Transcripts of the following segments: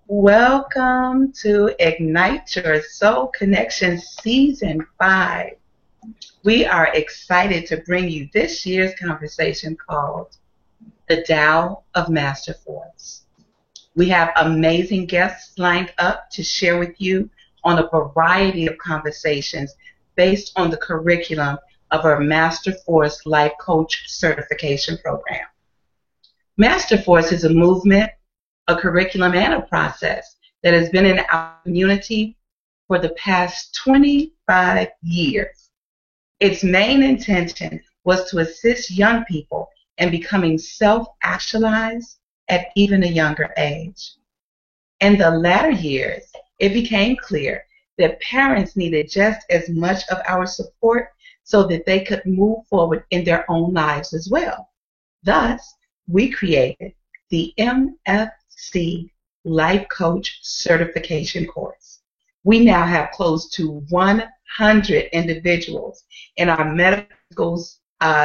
Welcome to Ignite Your Soul Connection Season 5. We are excited to bring you this year's conversation called The Tao of Master Force. We have amazing guests lined up to share with you on a variety of conversations based on the curriculum of our Master Force Life Coach Certification Program. Master Force is a movement, a curriculum, and a process that has been in our community for the past 25 years. Its main intention was to assist young people in becoming self-actualized at even a younger age. In the latter years, it became clear that parents needed just as much of our support so that they could move forward in their own lives as well. Thus, we created the MFC Life Coach Certification course. We now have close to 100 individuals in our medical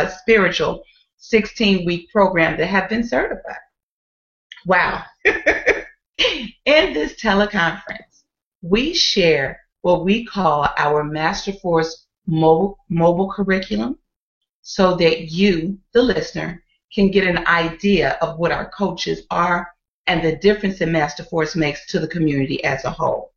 spiritual 16-week program that have been certified. Wow. In this teleconference, we share what we call our Master Force mobile curriculum so that you, the listener, can get an idea of what our coaches are and the difference that Master Force makes to the community as a whole.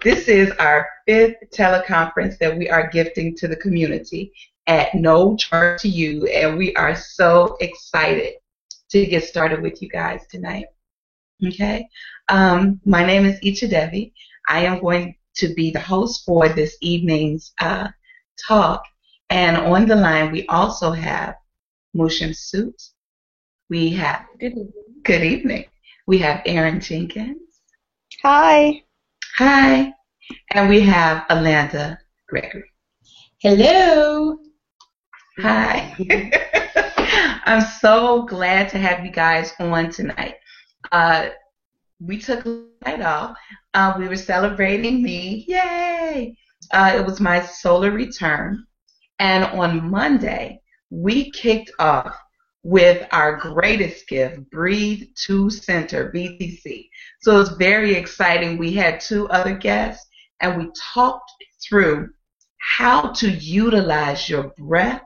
This is our 5th teleconference that we are gifting to the community at no charge to you, and we are so excited to get started with you guys tonight. Okay? My name is Icha Devi. I am going to be the host for this evening's talk, and on the line we also have Musham Suit. We have good evening. We have Erin Jenkins. Hi. Hi. And we have Alanda Gregory. Hello. Hi. I'm so glad to have you guys on tonight. We took a night off. We were celebrating me. Yay! It was my solar return. And on Monday, we kicked off with our greatest gift, Breathe to Center, BTC. So it was very exciting. We had 2 other guests, and we talked through how to utilize your breath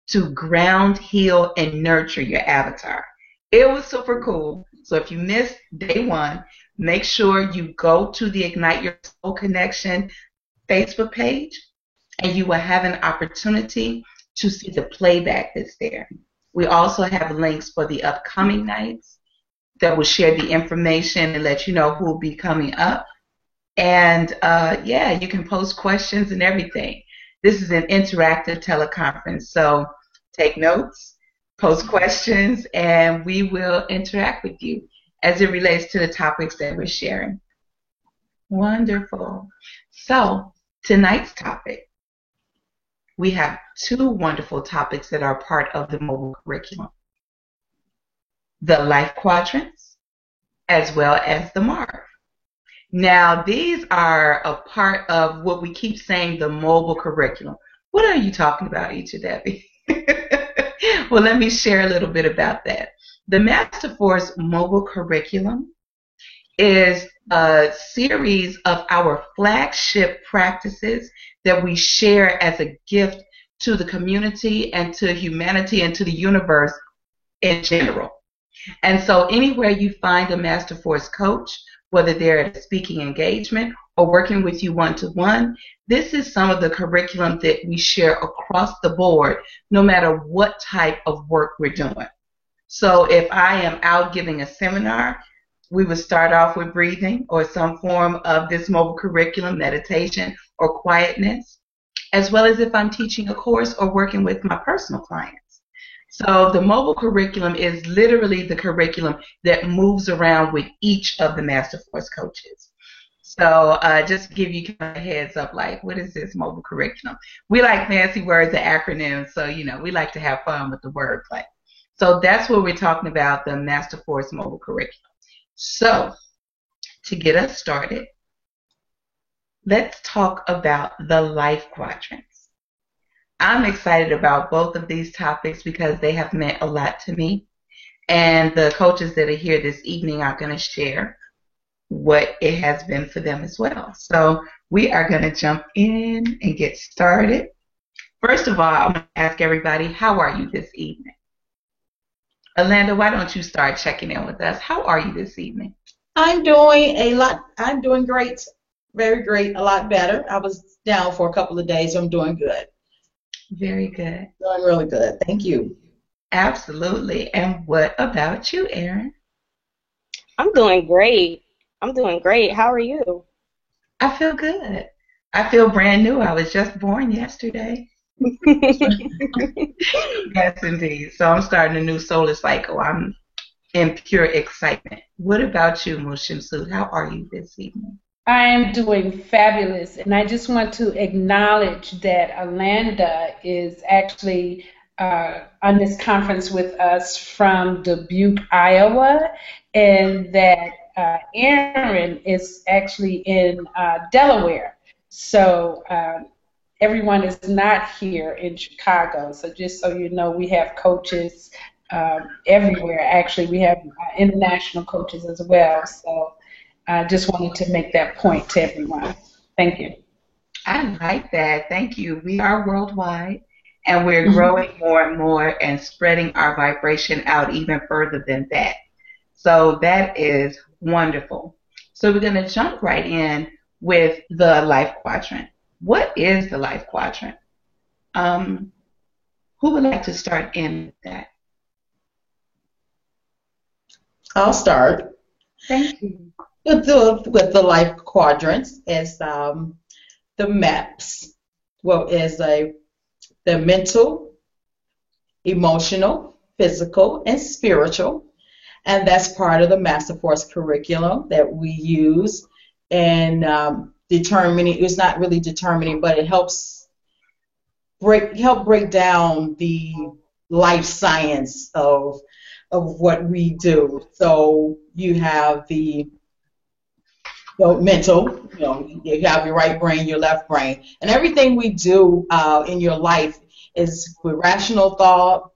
to ground, heal, and nurture your avatar. It was super cool. So if you missed day 1, make sure you go to the Ignite Your Soul Connection Facebook page, and you will have an opportunity to see the playback that's there. We also have links for the upcoming nights that will share the information and let you know who will be coming up. And you can post questions and everything. This is an interactive teleconference, so take notes, post questions, and we will interact with you as it relates to the topics that we're sharing. Wonderful. So tonight's topic, we have 2 wonderful topics that are part of the mobile curriculum. The life quadrants, as well as the MARV. Now, these are a part of what we keep saying, the mobile curriculum. What are you talking about, Icha Debbie? Well, let me share a little bit about that. The Master Force mobile curriculum is a series of our flagship practices that we share as a gift to the community and to humanity and to the universe in general. And so anywhere you find a Master Force coach, whether they're at a speaking engagement or working with you one-to-one, this is some of the curriculum that we share across the board, no matter what type of work we're doing. So if I am out giving a seminar, we would start off with breathing or some form of this mobile curriculum, meditation or quietness, as well as if I'm teaching a course or working with my personal clients. So the mobile curriculum is literally the curriculum that moves around with each of the Master Force coaches. So just to give you kind of a heads up, like, what is this mobile curriculum? We like fancy words and acronyms, so, we like to have fun with the wordplay. So that's what we're talking about, the Master Force mobile curriculum. So to get us started, let's talk about the life quadrants. I'm excited about both of these topics because they have meant a lot to me. And the coaches that are here this evening are going to share what it has been for them as well. So we are going to jump in and get started. First of all, I'm going to ask everybody, how are you this evening? Alanda, why don't you start checking in with us? How are you this evening? I'm doing great. Very great. A lot better. I was down for a couple of days. I'm doing good. Very good. Doing really good. Thank you. Absolutely. And what about you, Erin? I'm doing great. I'm doing great. How are you? I feel good. I feel brand new. I was just born yesterday. Yes, indeed. So I'm starting a new solar cycle. I'm in pure excitement. What about you, Mushimsud? How are you this evening? I am doing fabulous, and I just want to acknowledge that Alanda is actually on this conference with us from Dubuque, Iowa, and that Erin is actually in Delaware. So everyone is not here in Chicago. So just so you know, we have coaches everywhere. Actually, we have international coaches as well. So I just wanted to make that point to everyone. Thank you. I like that. Thank you. We are worldwide, and we're growing more and more and spreading our vibration out even further than that. So that is wonderful. So we're going to jump right in with the life quadrant. What is the life quadrant? Who would like to start in with that? I'll start. Thank you. With the life quadrants is the MAPS. Well, is the mental, emotional, physical, and spiritual. And that's part of the Master Force curriculum that we use in determining. It's not really determining, but it helps break down the life science of what we do. So you have the mental, you have your right brain, your left brain, and everything we do in your life is with rational thought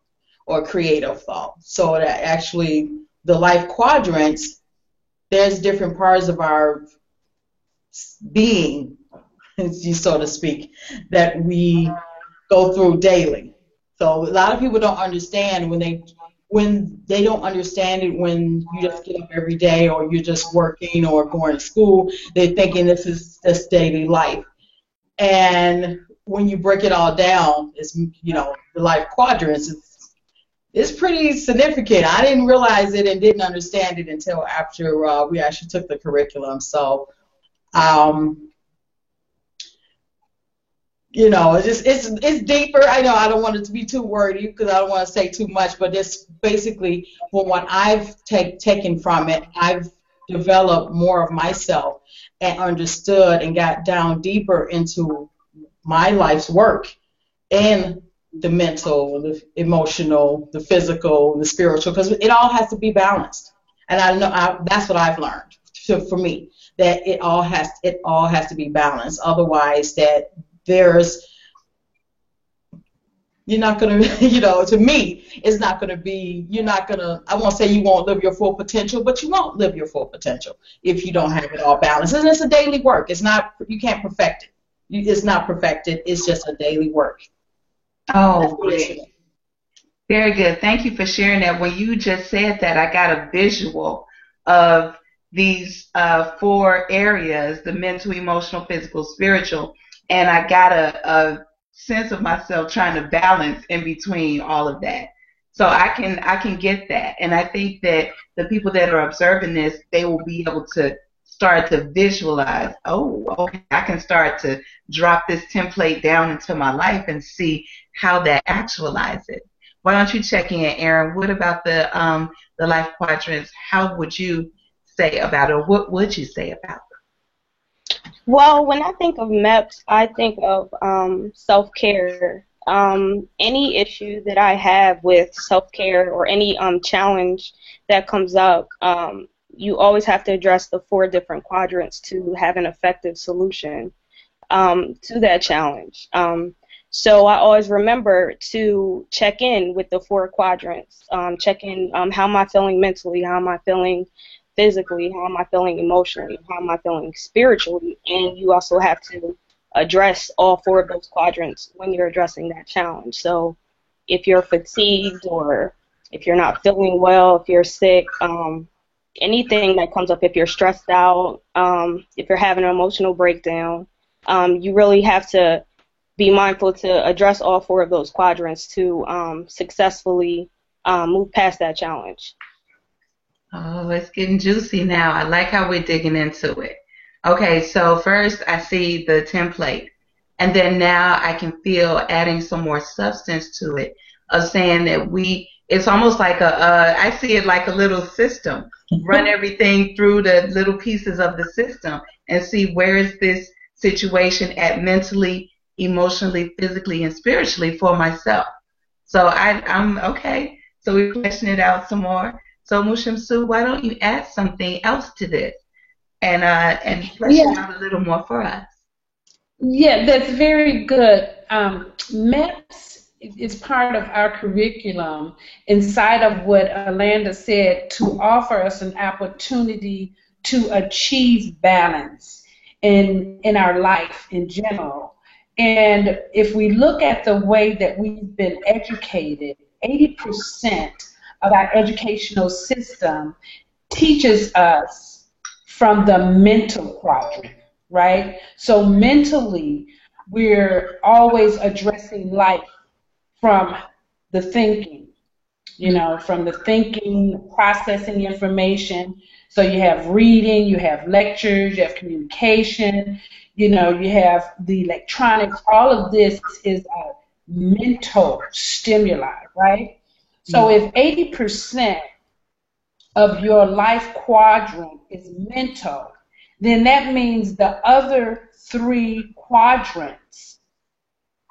or creative thought. So that actually the life quadrants, there's different parts of our being, so to speak, that we go through daily. So a lot of people don't understand when they don't understand it when you just get up every day or you're just working or going to school. They're thinking this is just daily life. And when you break it all down, it's, the life quadrants, it's pretty significant. I didn't realize it and didn't understand it until after we actually took the curriculum. So, it's deeper. I know I don't want it to be too wordy because I don't want to say too much, but it's basically from what I've taken from it, I've developed more of myself and understood and got down deeper into my life's work and the mental, the emotional, the physical, the spiritual, because it all has to be balanced. And I know that's what I've learned for me, that it all has to be balanced. Otherwise, you're not going to, to me, it's not going to be, I won't say you won't live your full potential, but you won't live your full potential if you don't have it all balanced. And it's a daily work. You can't perfect it. It's not perfected. It's just a daily work. Oh, great. Very good. Thank you for sharing that. When you just said that, I got a visual of these 4 areas, the mental, emotional, physical, spiritual, and I got a sense of myself trying to balance in between all of that. So I can get that. And I think that the people that are observing this, they will be able to start to visualize, okay, I can start to drop this template down into my life and see how that actualizes. Why don't you check in, Erin? What about the life quadrants? How would you say about it, or what would you say about it? Well, when I think of MEPS, I think of self-care. Any issue that I have with self-care or any challenge that comes up, you always have to address the 4 different quadrants to have an effective solution to that challenge. So I always remember to check in with the 4 quadrants, check in how am I feeling mentally, how am I feeling physically? How am I feeling emotionally? How am I feeling spiritually? And you also have to address all four of those quadrants when you're addressing that challenge. So if you're fatigued, or if you're not feeling well, if you're sick, anything that comes up, if you're stressed out, if you're having an emotional breakdown, you really have to be mindful to address all four of those quadrants to successfully move past that challenge. Oh, it's getting juicy now. I like how we're digging into it. Okay, so first I see the template, and then now I can feel adding some more substance to it, of saying that it's almost like I see it like a little system. Run everything through the little pieces of the system and see where is this situation at mentally, emotionally, physically, and spiritually for myself. So I'm okay. So we question it out some more. So Mushimsu, why don't you add something else to this and flesh it out a little more for us? Yeah, that's very good. MEPS is part of our curriculum inside of what Alanda said, to offer us an opportunity to achieve balance in our life in general. And if we look at the way that we've been educated, 80% of our educational system teaches us from the mental quadrant, right? So mentally, we're always addressing life from the thinking, from the thinking, processing information. So you have reading, you have lectures, you have communication, you have the electronics. All of this is a mental stimuli, right? So if 80% of your life quadrant is mental, then that means the other three quadrants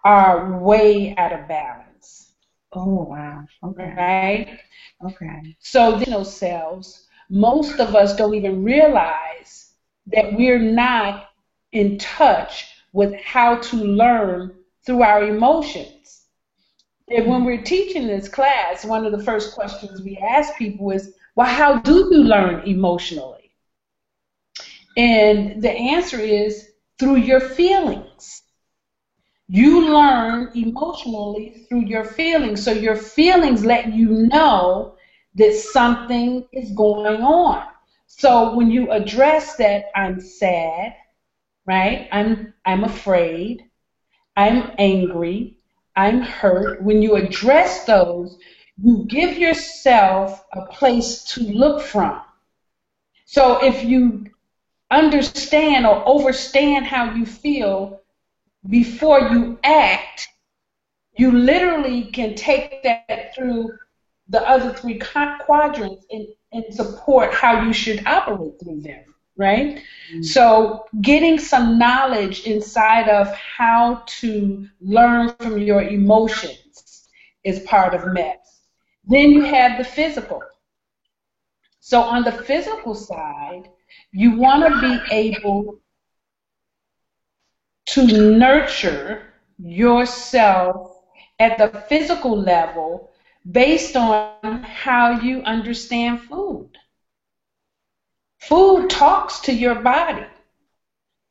are way out of balance. Oh, wow. Okay. Right? Okay. So cells, most of us don't even realize that we're not in touch with how to learn through our emotions. And when we're teaching this class, one of the first questions we ask people is, well, how do you learn emotionally? And the answer is through your feelings. You learn emotionally through your feelings. So your feelings let you know that something is going on. So when you address that, I'm sad, right? I'm afraid, I'm angry, I'm hurt. When you address those, you give yourself a place to look from. So if you understand or overstand how you feel before you act, you literally can take that through the other three quadrants and support how you should operate through them. Right? Mm-hmm. So getting some knowledge inside of how to learn from your emotions is part of MEPS. Then you have the physical. So on the physical side, you want to be able to nurture yourself at the physical level based on how you understand food. Food talks to your body.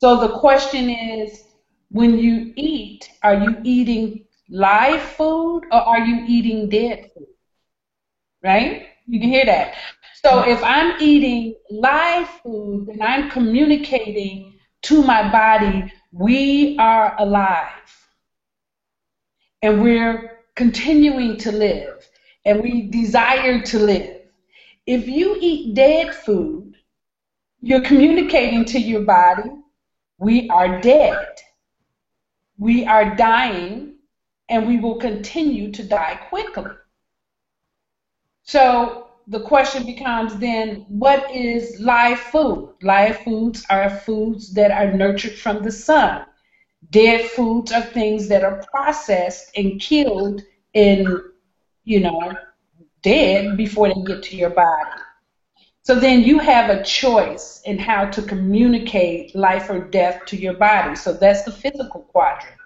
So the question is, when you eat, are you eating live food or are you eating dead food? Right? You can hear that. So if I'm eating live food, then I'm communicating to my body, we are alive. And we're continuing to live. And we desire to live. If you eat dead food, you're communicating to your body, we are dead. We are dying, and we will continue to die quickly. So the question becomes then, what is live food? Live foods are foods that are nurtured from the sun. Dead foods are things that are processed and killed and, dead before they get to your body. So then you have a choice in how to communicate life or death to your body. So that's the physical quadrant.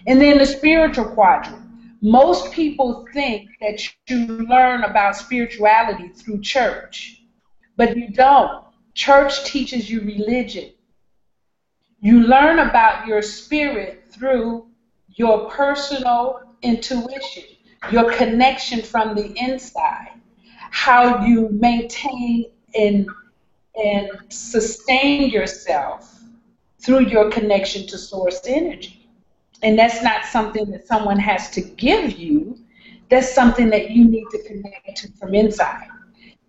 And then the spiritual quadrant. Most people think that you learn about spirituality through church. but you don't. Church teaches you religion. You learn about your spirit through your personal intuition, your connection from the inside, how you maintain and sustain yourself through your connection to source energy. And that's not something that someone has to give you. That's something that you need to connect to from inside.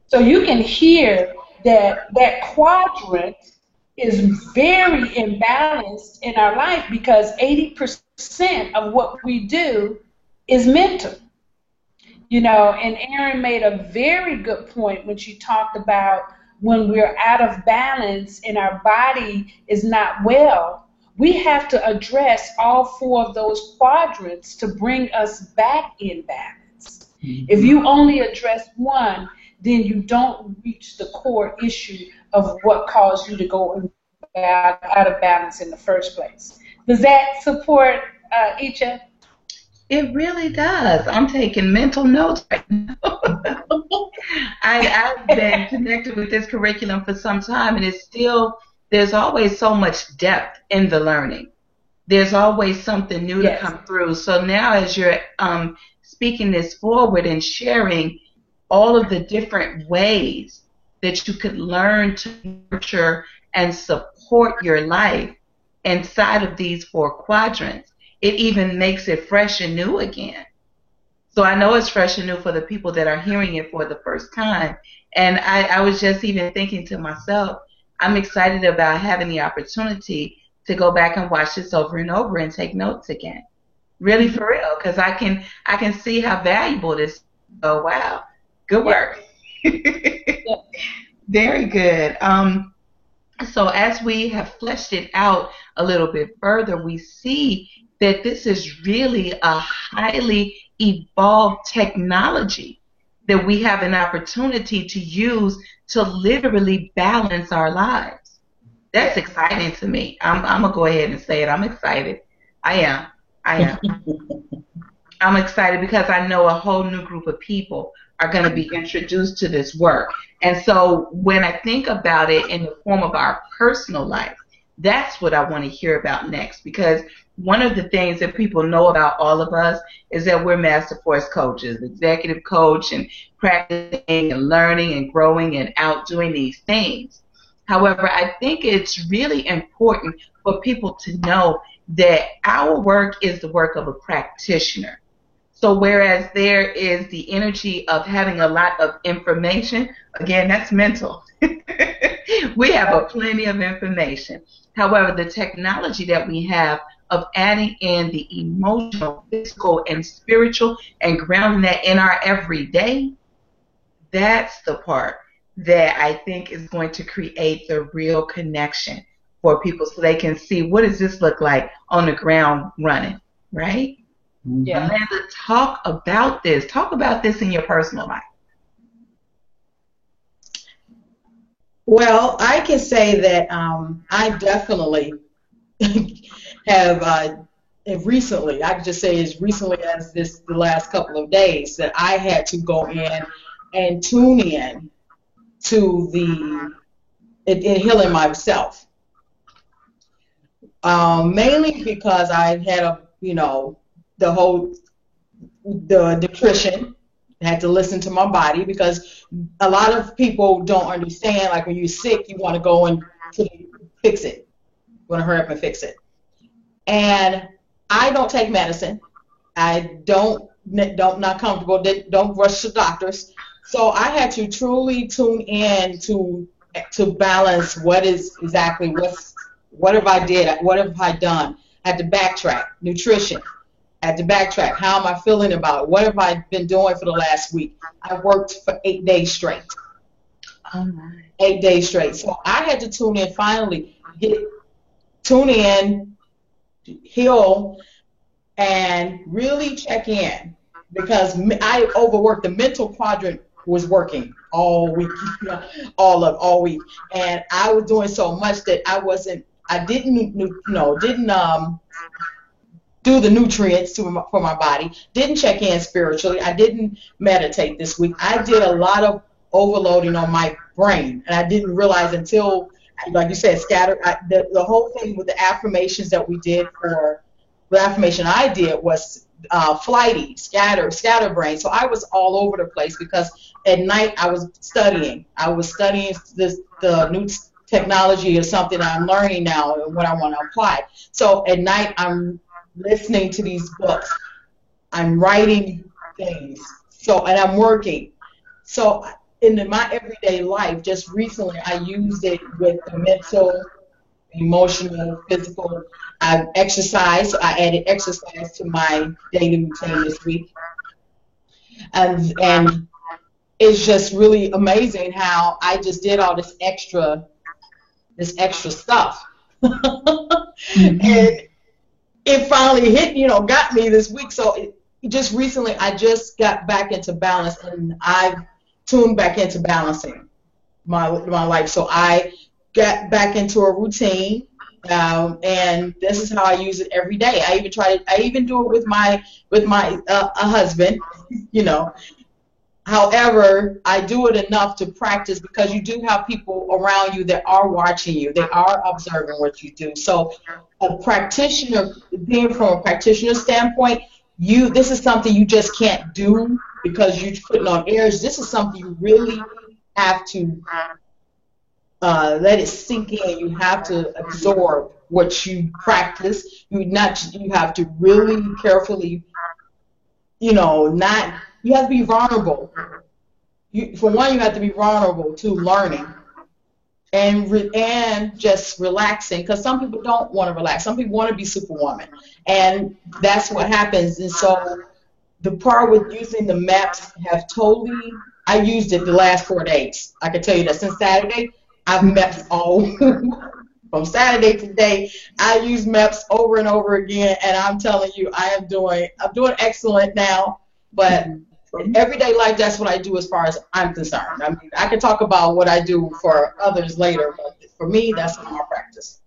So you can hear that that quadrant is very imbalanced in our life because 80% of what we do is mental. You know, and Erin made a very good point when she talked about when we're out of balance and our body is not well, we have to address all four of those quadrants to bring us back in balance. If you only address one, then you don't reach the core issue of what caused you to go out of balance in the first place. Does that support Icha? It really does. I'm taking mental notes right now. I've been connected with this curriculum for some time, and it's still, there's always so much depth in the learning. There's always something new to come through. So now as you're speaking this forward and sharing all of the different ways that you could learn to nurture and support your life inside of these four quadrants, it even makes it fresh and new again. So I know it's fresh and new for the people that are hearing it for the first time. And I was just even thinking to myself, I'm excited about having the opportunity to go back and watch this over and over and take notes again. Really, for real, because I can see how valuable this is. Oh, wow. Good work. Very good. So as we have fleshed it out a little bit further, we see that this is really a highly evolved technology that we have an opportunity to use to literally balance our lives. That's exciting to me. I'm going to go ahead and say it. I'm excited. I am. I'm excited because I know a whole new group of people are going to be introduced to this work. And so when I think about it in the form of our personal life, that's what I want to hear about next, because one of the things that people know about all of us is that we're Master Force coaches, executive coach, and practicing and learning and growing and out doing these things. However, I think it's really important for people to know that our work is the work of a practitioner. So whereas there is the energy of having a lot of information, again, that's mental. We have a plenty of information. However, the technology that we have of adding in the emotional, physical, and spiritual and grounding that in our everyday, that's the part that I think is going to create the real connection for people so they can see, what does this look like on the ground running, right? Yeah. Amanda, talk about this. Talk about this in your personal life. Well, I can say that I definitely have recently, I can just say as recently as the last couple of days, that I had to go in and tune in to in healing myself. Mainly because I had the nutrition. I had to listen to my body because a lot of people don't understand, like when you're sick, you want to go and fix it. You want to hurry up and fix it. And I don't take medicine. I not comfortable, don't rush to doctors. So I had to truly tune in to balance what have I did, what have I done. I had to backtrack, nutrition. I had to backtrack. How am I feeling about it? What have I been doing for the last week? I worked for 8 days straight. Oh my. 8 days straight. So I had to tune in finally, tune in, heal, and really check in because I overworked. The mental quadrant was working all week, all week, and I was doing so much that I didn't do the nutrients for my body, didn't check in spiritually, I didn't meditate this week. I did a lot of overloading on my brain, and I didn't realize until, like you said, the whole thing with the affirmations that we did the affirmation I did was flighty, scatterbrain. So I was all over the place because at night I was studying. The new technology is something I'm learning now and what I want to apply. So at night I'm listening to these books. I'm writing things. And I'm working. So in my everyday life, just recently I used it with the mental, emotional, physical. I've exercised. I added exercise to my daily routine this week. And it's just really amazing how I just did all this extra stuff. And it finally got me this week. So just recently, I just got back into balance, and I've tuned back into balancing my life. So I got back into a routine, and this is how I use it every day. I even do it with my husband, However, I do it enough to practice because you do have people around you that are watching you. They are observing what you do. So being from a practitioner standpoint, this is something you just can't do because you're putting on airs. This is something you really have to let it sink in. You have to absorb what you practice. You have to really carefully, you have to be vulnerable. For one, you have to be vulnerable to learning and just relaxing, because some people don't want to relax. Some people want to be superwoman, and that's what happens. And so the part with using the MEPS I used it the last 4 days. I can tell you that since Saturday, I've MEPS all from Saturday to today. I use MEPS over and over again, and I'm telling you, I'm doing excellent now. But in everyday life, that's what I do as far as I'm concerned. I mean, I can talk about what I do for others later, but for me, that's my practice.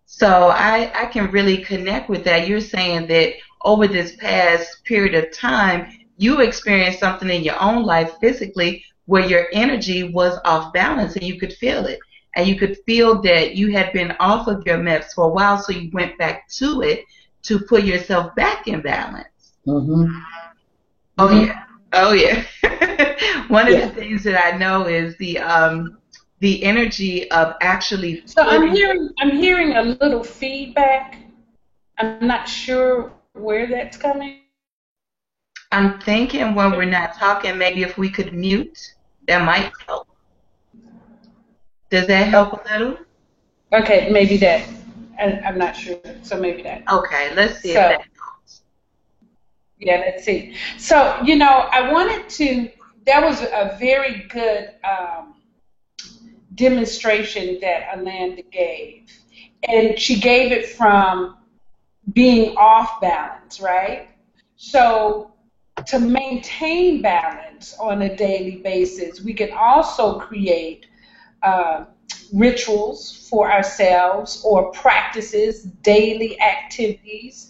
So I can really connect with that. You're saying that over this past period of time, you experienced something in your own life physically where your energy was off balance, and you could feel it. And you could feel that you had been off of your MEPS for a while, so you went back to it to put yourself back in balance. Mm-hmm. Oh yeah. One of the things that I know is the energy of actually. So I'm hearing a little feedback. I'm not sure where that's coming. I'm thinking when we're not talking, maybe if we could mute, that might help. Does that help a little? Okay, maybe that. I'm not sure. So maybe that. Okay, let's see if that helps. Yeah, let's see. So, I wanted to, that was a very good demonstration that Alanda gave. And she gave it from being off balance, right? So to maintain balance on a daily basis, we can also create rituals for ourselves or practices, daily activities,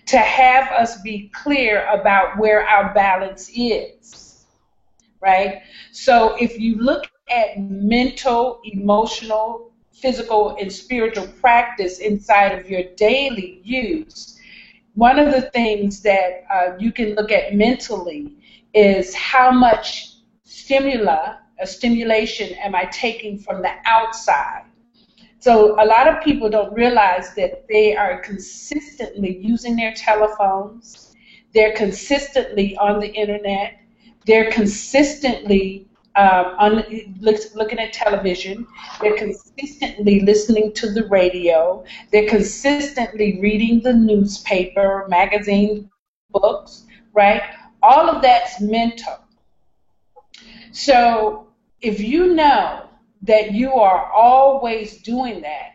to have us be clear about where our balance is, right? So if you look at mental, emotional, physical, and spiritual practice inside of your daily use, one of the things that you can look at mentally is how much stimulation am I taking from the outside. So a lot of people don't realize that they are consistently using their telephones, they're consistently on the internet, they're consistently looking at television, they're consistently listening to the radio, they're consistently reading the newspaper, magazine, books, right? All of that's mental. So if you know that you are always doing that,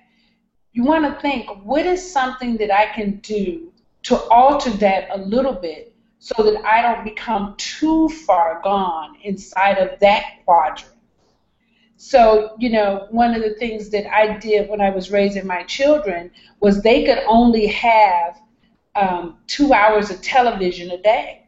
you want to think, what is something that I can do to alter that a little bit so that I don't become too far gone inside of that quadrant? So, one of the things that I did when I was raising my children was they could only have 2 hours of television a day.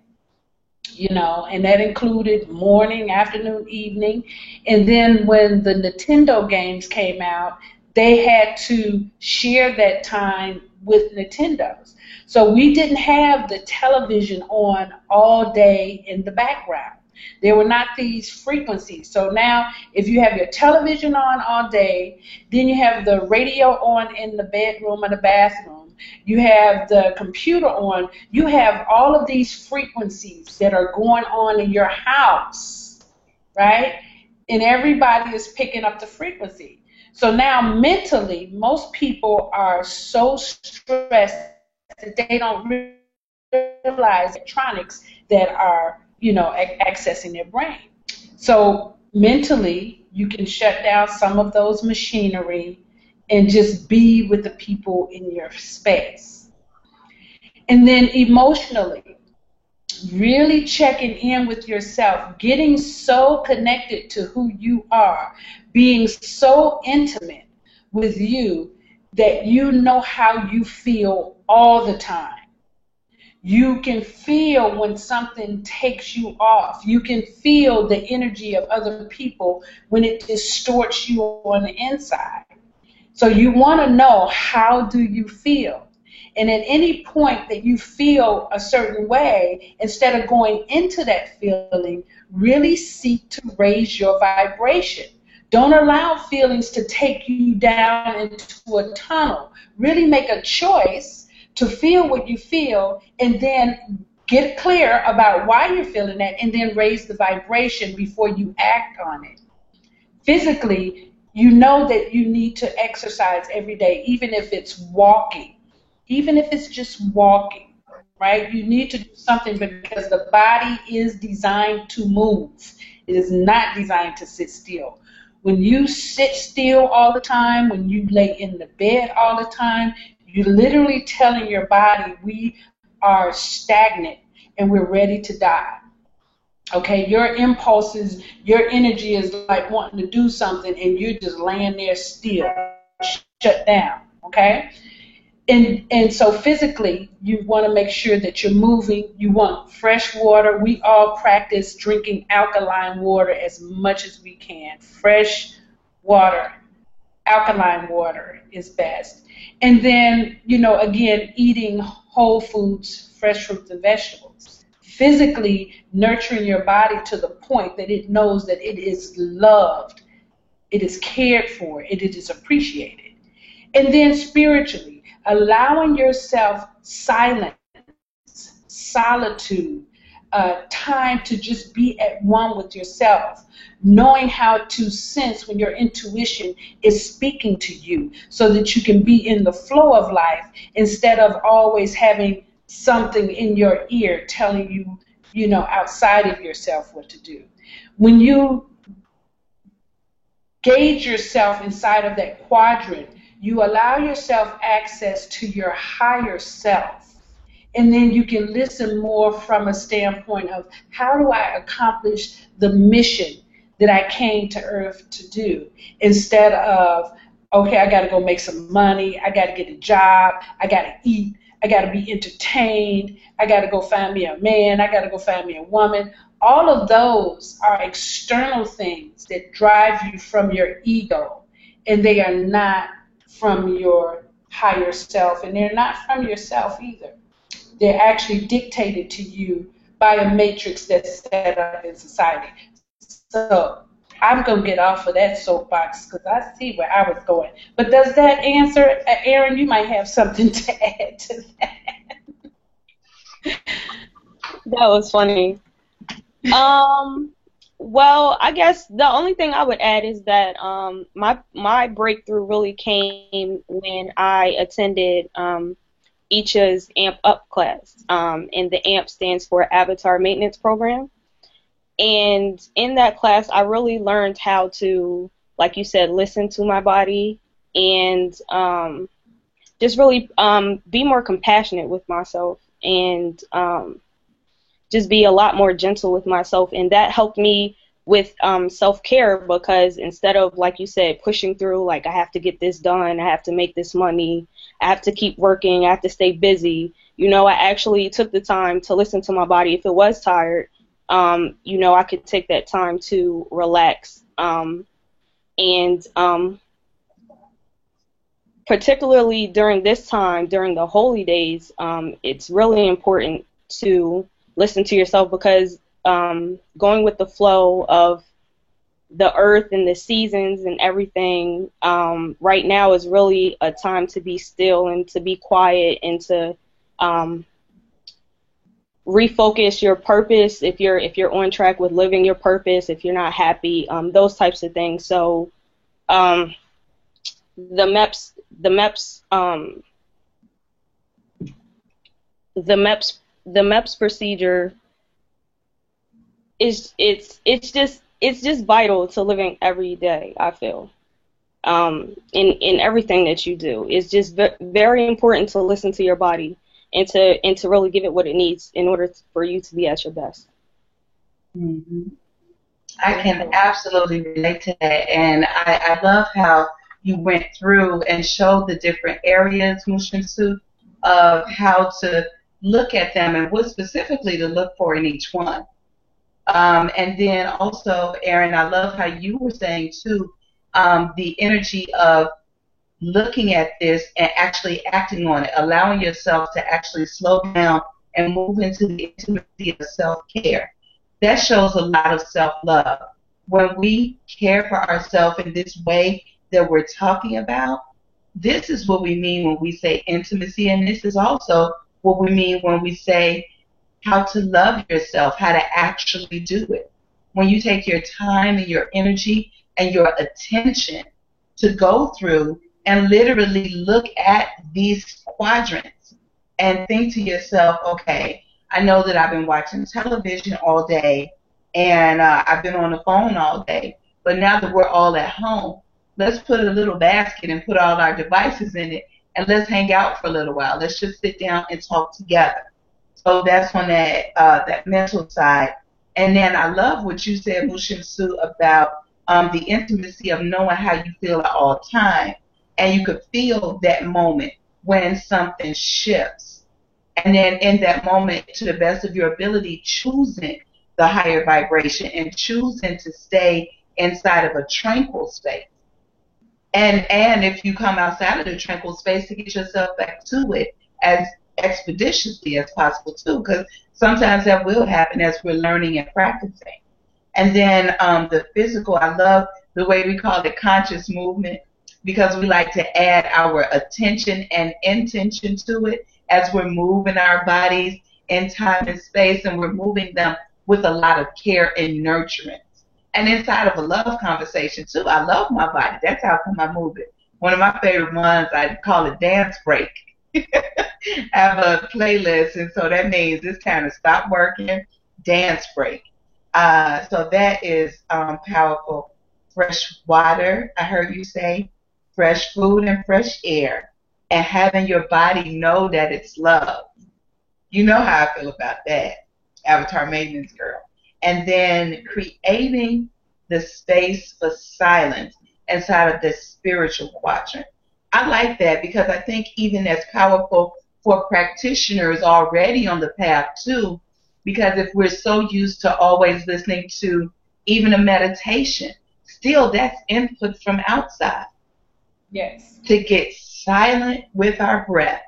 and that included morning, afternoon, evening. And then when the Nintendo games came out, they had to share that time with Nintendos. So we didn't have the television on all day in the background. There were not these frequencies. So now if you have your television on all day, then you have the radio on in the bedroom or the bathroom, you have the computer on, you have all of these frequencies that are going on in your house, right? And everybody is picking up the frequency. So now mentally, most people are so stressed that they don't realize electronics that are, accessing their brain. So mentally, you can shut down some of those machinery and just be with the people in your space. And then emotionally, really checking in with yourself, getting so connected to who you are, being so intimate with you that you know how you feel all the time. You can feel when something takes you off. You can feel the energy of other people when it distorts you on the inside. So you want to know, how do you feel? And at any point that you feel a certain way, instead of going into that feeling, really seek to raise your vibration. Don't allow feelings to take you down into a tunnel. Really make a choice to feel what you feel, and then get clear about why you're feeling that, and then raise the vibration before you act on it. Physically, you know that you need to exercise every day, even if it's walking, even if it's just walking, right? You need to do something because the body is designed to move. It is not designed to sit still. When you sit still all the time, when you lay in the bed all the time, you're literally telling your body, we are stagnant and we're ready to die. Okay, your impulses, your energy is like wanting to do something and you're just laying there still, shut down, okay? And so physically, you want to make sure that you're moving. You want fresh water. We all practice drinking alkaline water as much as we can. Fresh water, alkaline water is best. And then, again, eating whole foods, fresh fruits and vegetables. Physically nurturing your body to the point that it knows that it is loved, it is cared for, it is appreciated. And then spiritually, allowing yourself silence, solitude, time to just be at one with yourself, knowing how to sense when your intuition is speaking to you so that you can be in the flow of life instead of always having something in your ear telling you, outside of yourself what to do. When you gauge yourself inside of that quadrant, you allow yourself access to your higher self. And then you can listen more from a standpoint of, how do I accomplish the mission that I came to Earth to do? Instead of, okay, I got to go make some money, I got to get a job, I got to eat, I got to be entertained, I got to go find me a man, I got to go find me a woman. All of those are external things that drive you from your ego, and they are not from your higher self, and they're not from yourself either. They're actually dictated to you by a matrix that's set up in society. So I'm going to get off of that soapbox because I see where I was going. But does that answer, Aaron, you might have something to add to that. That was funny. Well, I guess the only thing I would add is that my breakthrough really came when I attended Isha's AMP Up class, and the AMP stands for Avatar Maintenance Program. And in that class, I really learned how to, like you said, listen to my body and just really be more compassionate with myself and just be a lot more gentle with myself. And that helped me with self-care, because instead of, like you said, pushing through, like I have to get this done, I have to make this money, I have to keep working, I have to stay busy, I actually took the time to listen to my body if it was tired I could take that time to relax. And particularly during this time, during the holy days, it's really important to listen to yourself, because going with the flow of the earth and the seasons and everything, right now is really a time to be still and to be quiet and to refocus your purpose, if you're on track with living your purpose, if you're not happy, those types of things. So the MEPS procedure is it's just vital to living every day, I feel. In everything that you do, it's just very important to listen to your body and to really give it what it needs in order for you to be at your best. Mm-hmm. I can absolutely relate to that, and I love how you went through and showed the different areas, Mushinsu, of how to look at them and what specifically to look for in each one. And then also, Aaron, I love how you were saying too, the energy of looking at this and actually acting on it, allowing yourself to actually slow down and move into the intimacy of self-care. That shows a lot of self-love. When we care for ourselves in this way that we're talking about, this is what we mean when we say intimacy, and this is also what we mean when we say how to love yourself, how to actually do it. When you take your time and your energy and your attention to go through and literally look at these quadrants and think to yourself, okay, I know that I've been watching television all day and I've been on the phone all day, but now that we're all at home, let's put a little basket and put all our devices in it and let's hang out for a little while. Let's just sit down and talk together. So that's on that mental side. And then I love what you said, Mushinsu, about the intimacy of knowing how you feel at all times. And you could feel that moment when something shifts. And then in that moment, to the best of your ability, choosing the higher vibration and choosing to stay inside of a tranquil space. And if you come outside of the tranquil space, to get yourself back to it as expeditiously as possible too, because sometimes that will happen as we're learning and practicing. And then the physical, I love the way we call it conscious movement, because we like to add our attention and intention to it as we're moving our bodies in time and space, and we're moving them with a lot of care and nurturance. And inside of a love conversation too, I love my body. That's how come I move it. One of my favorite ones, I call it dance break. I have a playlist, and so that means it's time to stop working, dance break. So that is powerful. Fresh water, I heard you say, fresh food and fresh air, and having your body know that it's love. You know how I feel about that, Avatar Maintenance Girl. And then creating the space for silence inside of this spiritual quadrant. I like that because I think even as powerful for practitioners already on the path too, because if we're so used to always listening to even a meditation, still that's input from outside. Yes. To get silent with our breath.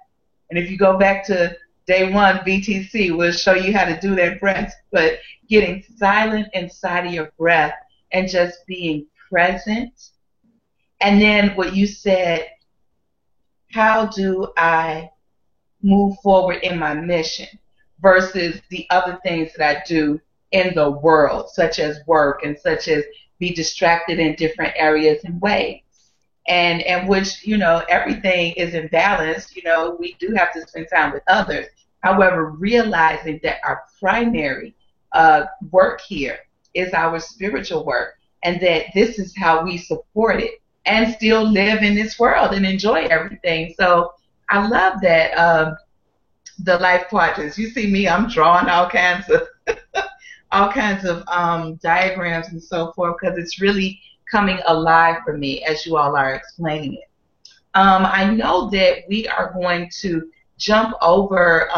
And if you go back to day one, BTC, we'll show you how to do that breath. But getting silent inside of your breath and just being present. And then what you said, how do I move forward in my mission versus the other things that I do in the world, such as work and such as be distracted in different areas and ways. And which, everything is in balance. We do have to spend time with others. However, realizing that our primary work here is our spiritual work, and that this is how we support it and still live in this world and enjoy everything. So I love that the life quadrants. You see me, I'm drawing all kinds of diagrams and so forth, because it's really coming alive for me as you all are explaining it. I know that we are going to jump over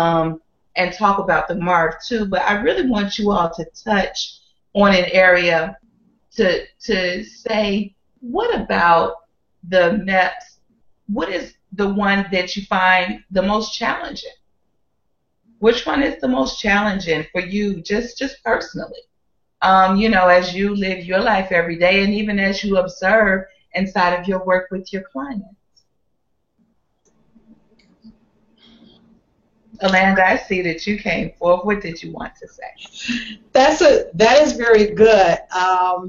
and talk about the MARV too, but I really want you all to touch on an area to say, what about the MEPS? What is the one that you find the most challenging? Which one is the most challenging for you, just personally? As you live your life every day, and even as you observe inside of your work with your clients. Alanda, I see that you came forward. What did you want to say? That is very good.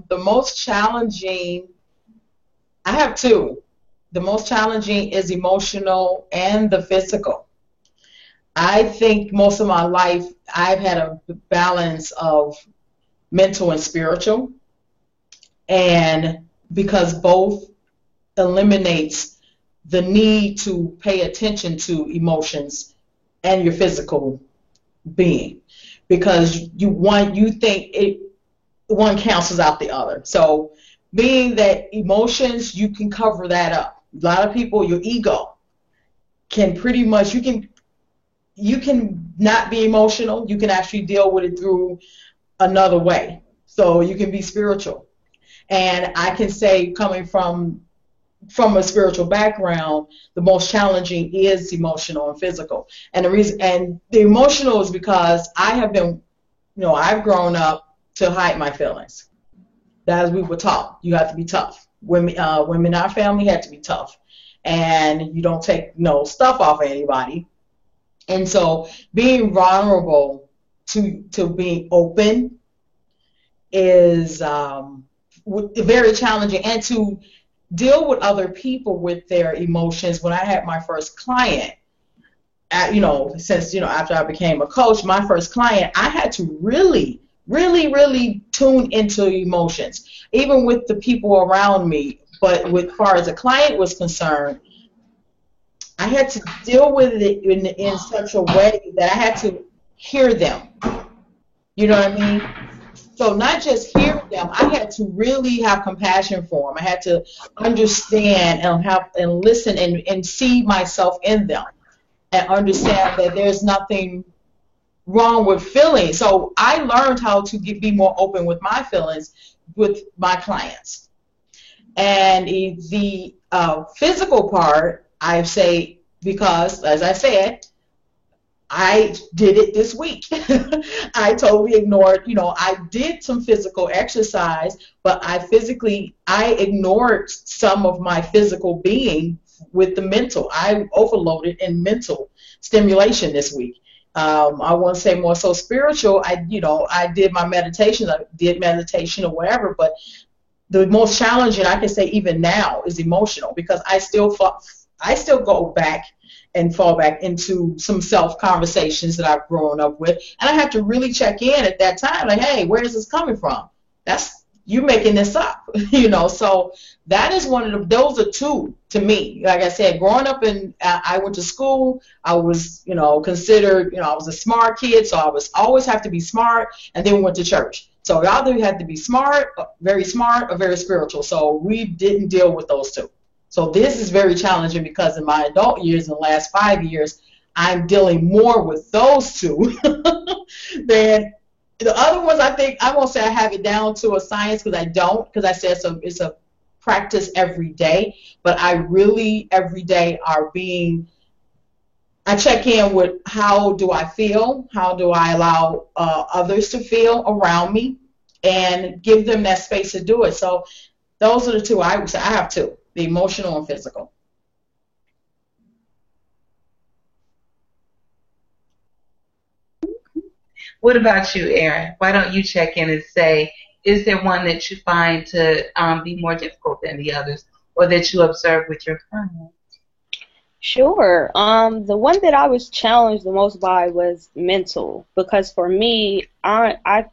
The most challenging, I have two. The most challenging is emotional and the physical. I think most of my life I've had a balance of mental and spiritual, and because both eliminates the need to pay attention to emotions and your physical being, because you think one cancels out the other. So being that emotions, you can cover that up. A lot of people, your ego can pretty much, you can not be emotional. You can actually deal with it through another way. So you can be spiritual. And I can say, coming from a spiritual background, the most challenging is emotional and physical. And the emotional is because I've grown up to hide my feelings. As we were taught, you have to be tough. Women in our family had to be tough, and you don't take no stuff off of anybody. And so being vulnerable to being open is very challenging, and to deal with other people with their emotions. When I had my first client, after I became a coach, my first client, I had to really, really, really tune into emotions, even with the people around me. But as far as a client was concerned, I had to deal with it in such a way that I had to hear them. You know what I mean? So not just hear them, I had to really have compassion for them. I had to understand and listen and see myself in them, and understand that there's nothing wrong with feelings. So I learned how to be more open with my feelings with my clients. And the physical part, I say, because, as I said, I did it this week. I totally ignored, I did some physical exercise, but I ignored some of my physical being with the mental. I overloaded in mental stimulation this week. I want to say more so spiritual. I did my meditation. I did meditation or whatever, but the most challenging, I can say even now, is emotional, because I still go back and fall back into some self-conversations that I've grown up with. And I have to really check in at that time, like, hey, where is this coming from? You making this up, So that is those are two to me. Like I said, growing up I went to school, I was, considered, I was a smart kid, so I was always have to be smart, and then we went to church. So I either had to be smart, or very spiritual. So we didn't deal with those two. So this is very challenging, because in my adult years, in the last 5 years, I'm dealing more with those two than the other ones. I think I won't say I have it down to a science, because I don't, because I said it's a practice every day. But I really every day I check in with how do I feel, how do I allow others to feel around me, and give them that space to do it. So those are the two I would say. I have two. The emotional and physical. What about you, Erin? Why don't you check in and say, is there one that you find to be more difficult than the others, or that you observe with your clients? Sure. The one that I was challenged the most by was mental, because for me, I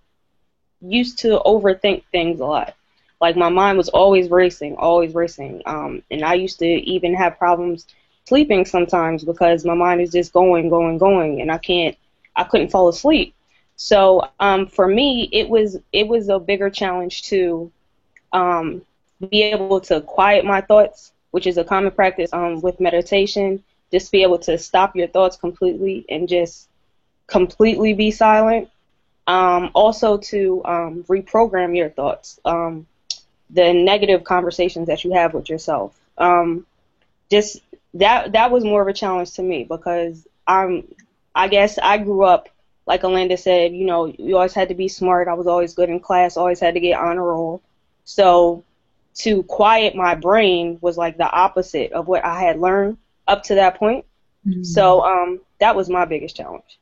used to overthink things a lot. Like, my mind was always racing. And I used to even have problems sleeping sometimes, because my mind is just going, and I couldn't fall asleep. So for me, it was a bigger challenge to be able to quiet my thoughts, which is a common practice with meditation. Just be able to stop your thoughts completely and just completely be silent. Also to reprogram your thoughts, the negative conversations that you have with yourself. Just that was more of a challenge to me because I guess I grew up, like Alanda said, you know, you always had to be smart. I was always good in class, always had to get honor roll. So to quiet my brain was like the opposite of what I had learned up to that point. Mm-hmm. So that was my biggest challenge.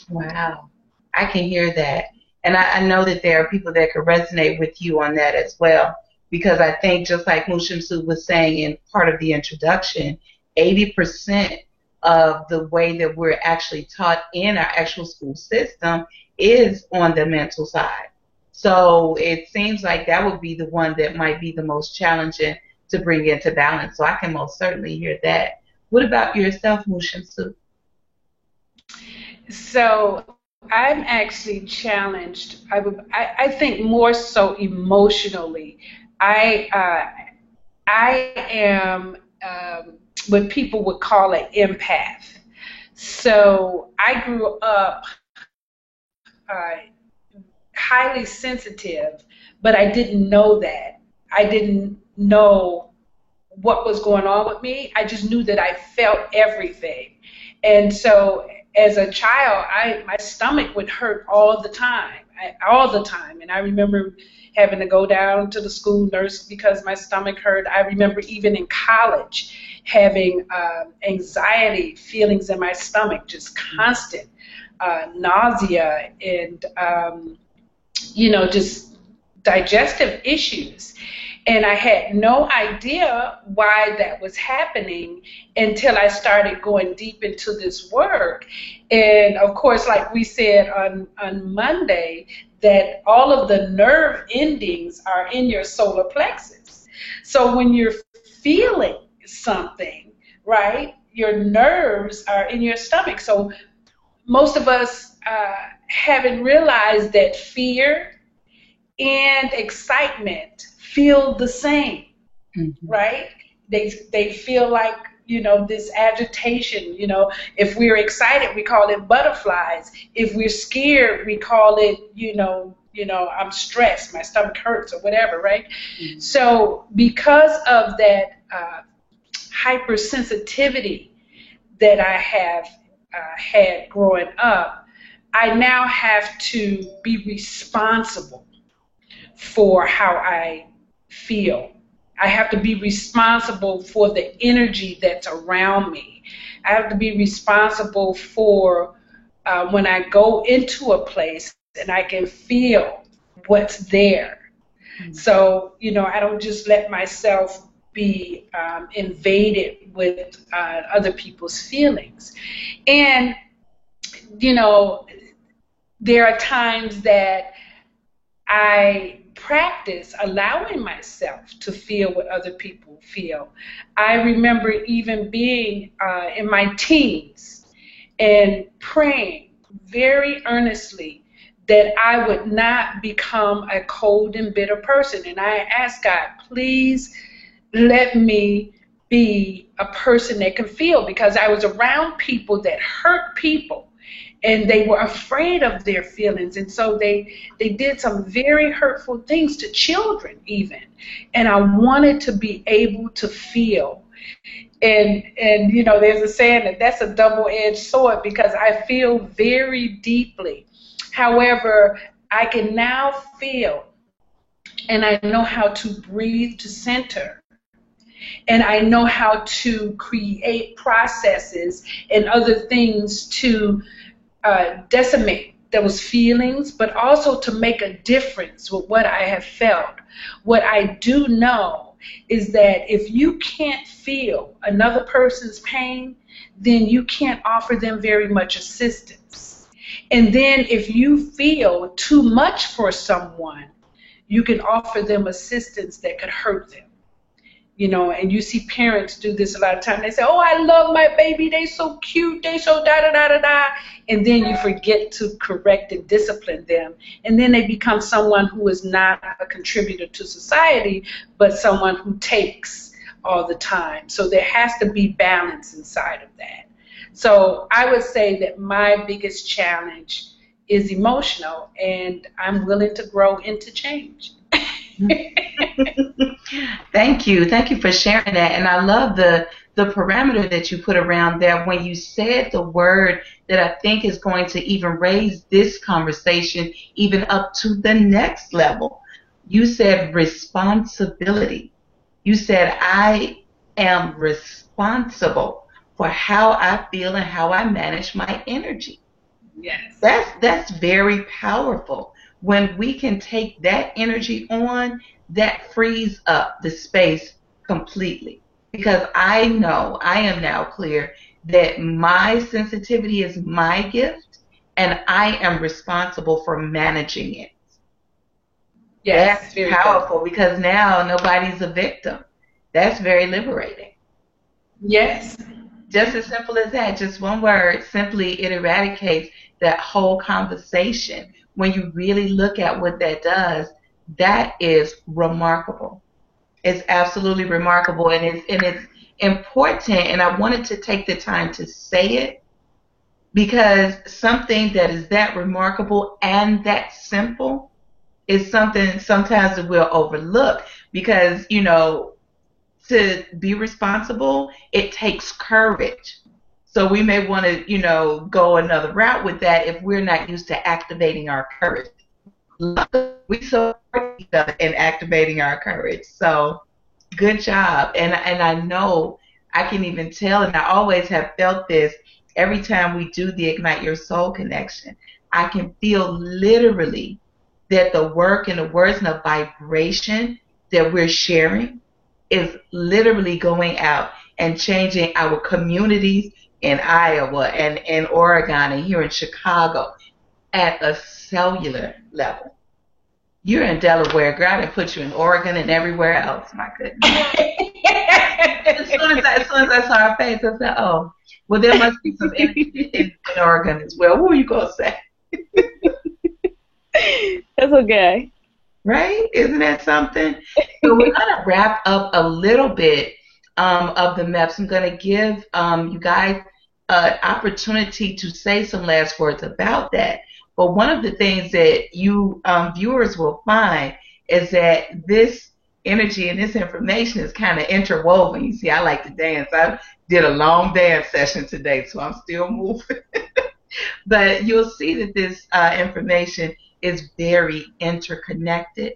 Wow. I can hear that. And I know that there are people that could resonate with you on that as well. Because I think just like Mushimsu was saying in part of the introduction, 80% of the way that we're actually taught in our actual school system is on the mental side. So it seems like that would be the one that might be the most challenging to bring into balance. So I can most certainly hear that. What about yourself, Mushimsu? So I'm actually challenged, I think more so emotionally. I am what people would call an empath. So I grew up highly sensitive, but I didn't know that. I didn't know what was going on with me. I just knew that I felt everything. And so as a child, my stomach would hurt all the time. And I remember having to go down to the school nurse because my stomach hurt. I remember even in college having anxiety feelings in my stomach, just constant nausea and, just digestive issues. And I had no idea why that was happening until I started going deep into this work. And of course, like we said on Monday, that all of the nerve endings are in your solar plexus. So when you're feeling something, right, your nerves are in your stomach. So most of us haven't realized that fear and excitement feel the same, mm-hmm. right? They feel like, this agitation. If we're excited, we call it butterflies. If we're scared, we call it, I'm stressed, my stomach hurts or whatever, right? Mm-hmm. So because of that hypersensitivity that I have had growing up, I now have to be responsible for how I feel. I have to be responsible for the energy that's around me. I have to be responsible for when I go into a place and I can feel what's there. Mm-hmm. So, I don't just let myself be invaded with other people's feelings. And, there are times that I practice allowing myself to feel what other people feel. I remember even being in my teens and praying very earnestly that I would not become a cold and bitter person. And I asked God, please let me be a person that can feel, because I was around people that hurt people. And they were afraid of their feelings. And so they did some very hurtful things to children even. And I wanted to be able to feel. And there's a saying that's a double-edged sword, because I feel very deeply. However, I can now feel, and I know how to breathe to center. And I know how to create processes and other things to decimate those feelings, but also to make a difference with what I have felt. What I do know is that if you can't feel another person's pain, then you can't offer them very much assistance. And then if you feel too much for someone, you can offer them assistance that could hurt them. And you see parents do this a lot of times. They say, oh, I love my baby. They so cute. They so da-da-da-da-da. And then you forget to correct and discipline them. And then they become someone who is not a contributor to society, but someone who takes all the time. So there has to be balance inside of that. So I would say that my biggest challenge is emotional, and I'm willing to grow into change. Thank you. Thank you for sharing that. And I love the parameter that you put around there when you said the word that I think is going to even raise this conversation even up to the next level. You said responsibility. You said I am responsible for how I feel and how I manage my energy. Yes. That's very powerful. When we can take that energy on, that frees up the space completely. Because I know, I am now clear that my sensitivity is my gift and I am responsible for managing it. Yes. That's powerful because now nobody's a victim. That's very liberating. Yes. Just as simple as that, just one word, simply it eradicates that whole conversation. When you really look at what that does, that is remarkable. It's absolutely remarkable, and it's important, and I wanted to take the time to say it because something that is that remarkable and that simple is something sometimes that we'll overlook because, to be responsible, it takes courage. So we may want to, go another route with that if we're not used to activating our courage. We support each other in activating our courage. So good job. And I know I can even tell, and I always have felt this every time we do the Ignite Your Soul connection. I can feel literally that the work and the words and the vibration that we're sharing is literally going out and changing our communities in Iowa and in Oregon and here in Chicago at a cellular level. You're in Delaware, girl. I didn't put you in Oregon and everywhere else. My goodness. as soon as I saw her face, I said, "Oh, well, there must be some energy in Oregon as well." What were you gonna say? That's okay. Right? Isn't that something? So we're gonna wrap up a little bit of the MEPS. I'm gonna give you guys an opportunity to say some last words about that. But one of the things that you viewers will find is that this energy and this information is kind of interwoven. You see, I like to dance. I did a long dance session today, so I'm still moving. But you'll see that this information is very interconnected.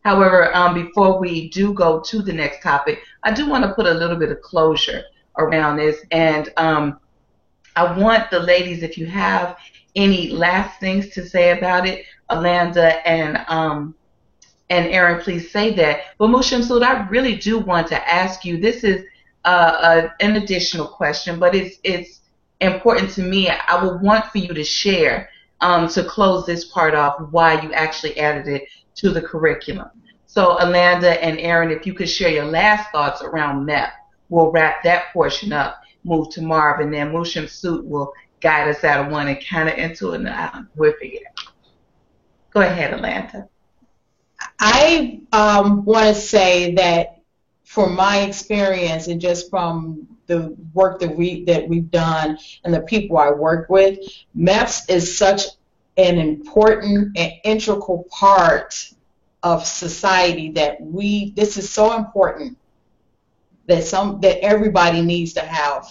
However, before we do go to the next topic, I do want to put a little bit of closure around this. And I want the ladies, if you have any last things to say about it, Alanda and Erin, please say that. But Musha Masood, I really do want to ask you, this is an additional question, but it's important to me. I would want for you to share to close this part off why you actually added it to the curriculum. So Alanda and Erin, if you could share your last thoughts around MEP, we'll wrap that portion up, move to Marv, and then Musha Masood will guide us out of one and kind of into another. We'll figure it out. Go ahead, Alanda. I want to say that from my experience and just from the work that we've done and the people I work with, MEPS is such an important and integral part of society that this is so important that everybody needs to have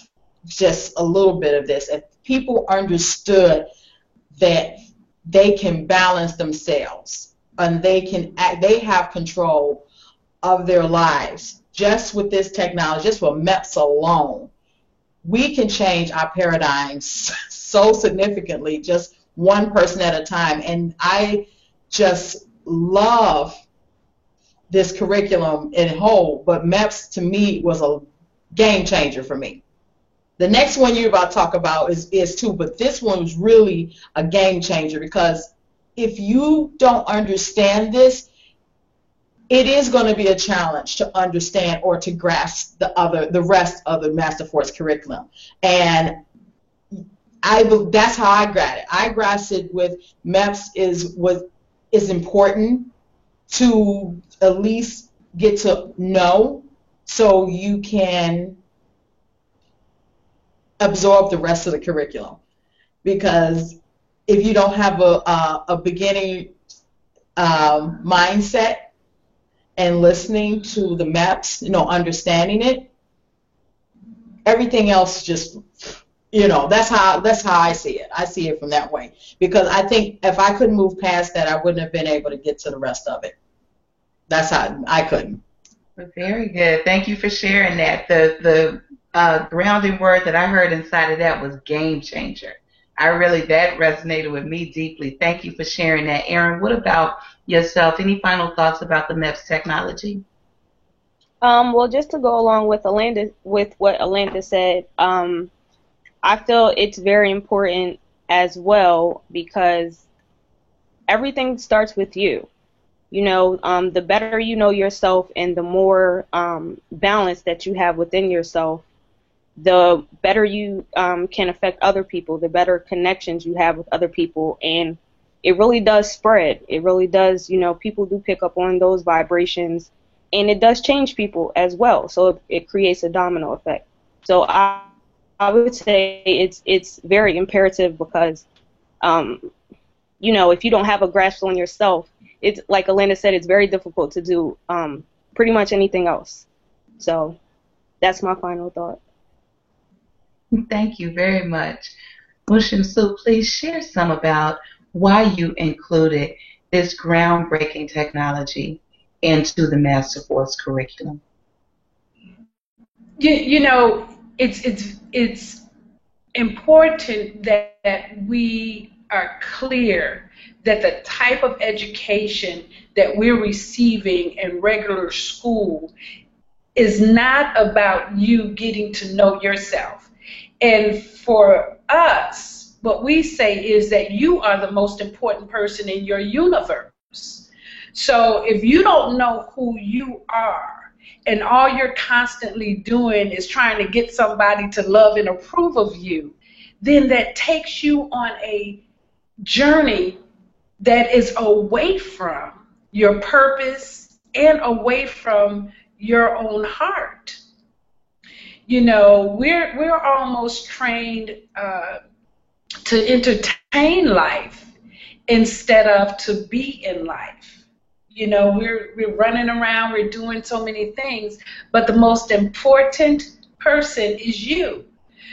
just a little bit of this. If people understood that they can balance themselves and they have control of their lives just with this technology, just with MEPS alone, we can change our paradigms so significantly, just one person at a time. And I just love this curriculum in whole, but MEPS to me was a game changer for me. The next one you're about to talk about is too, but this one was really a game changer because if you don't understand this, it is going to be a challenge to understand or to grasp the rest of the Masterforce curriculum. And that's how I grasped it. I grasped it with MEPS is important to at least get to know so you can absorb the rest of the curriculum. Because if you don't have a beginning mindset and listening to the MEPS, understanding it, everything else just, that's how I see it. I see it from that way. Because I think if I couldn't move past that, I wouldn't have been able to get to the rest of it. That's how I couldn't. Very good. Thank you for sharing that. The grounding word that I heard inside of that was game changer. That resonated with me deeply. Thank you for sharing that. Erin, what about yourself? Any final thoughts about the MEPS technology? Well, just to go along with what Alanda said, I feel it's very important as well because everything starts with you. The better you know yourself and the more balance that you have within yourself, the better you can affect other people, the better connections you have with other people. And it really does spread. It really does, people do pick up on those vibrations, and it does change people as well. So it creates a domino effect. So I would say it's very imperative because, if you don't have a grasp on yourself, it's like Alanda said, it's very difficult to do pretty much anything else. So that's my final thought. Thank you very much. Sue, please share some about why you included this groundbreaking technology into the Master Force curriculum. It's important that we are clear that the type of education that we're receiving in regular school is not about you getting to know yourself. And for us, what we say is that you are the most important person in your universe. So if you don't know who you are and all you're constantly doing is trying to get somebody to love and approve of you, then that takes you on a journey that is away from your purpose and away from your own heart. We're almost trained to entertain life instead of to be in life. We're running around, we're doing so many things, but the most important person is you.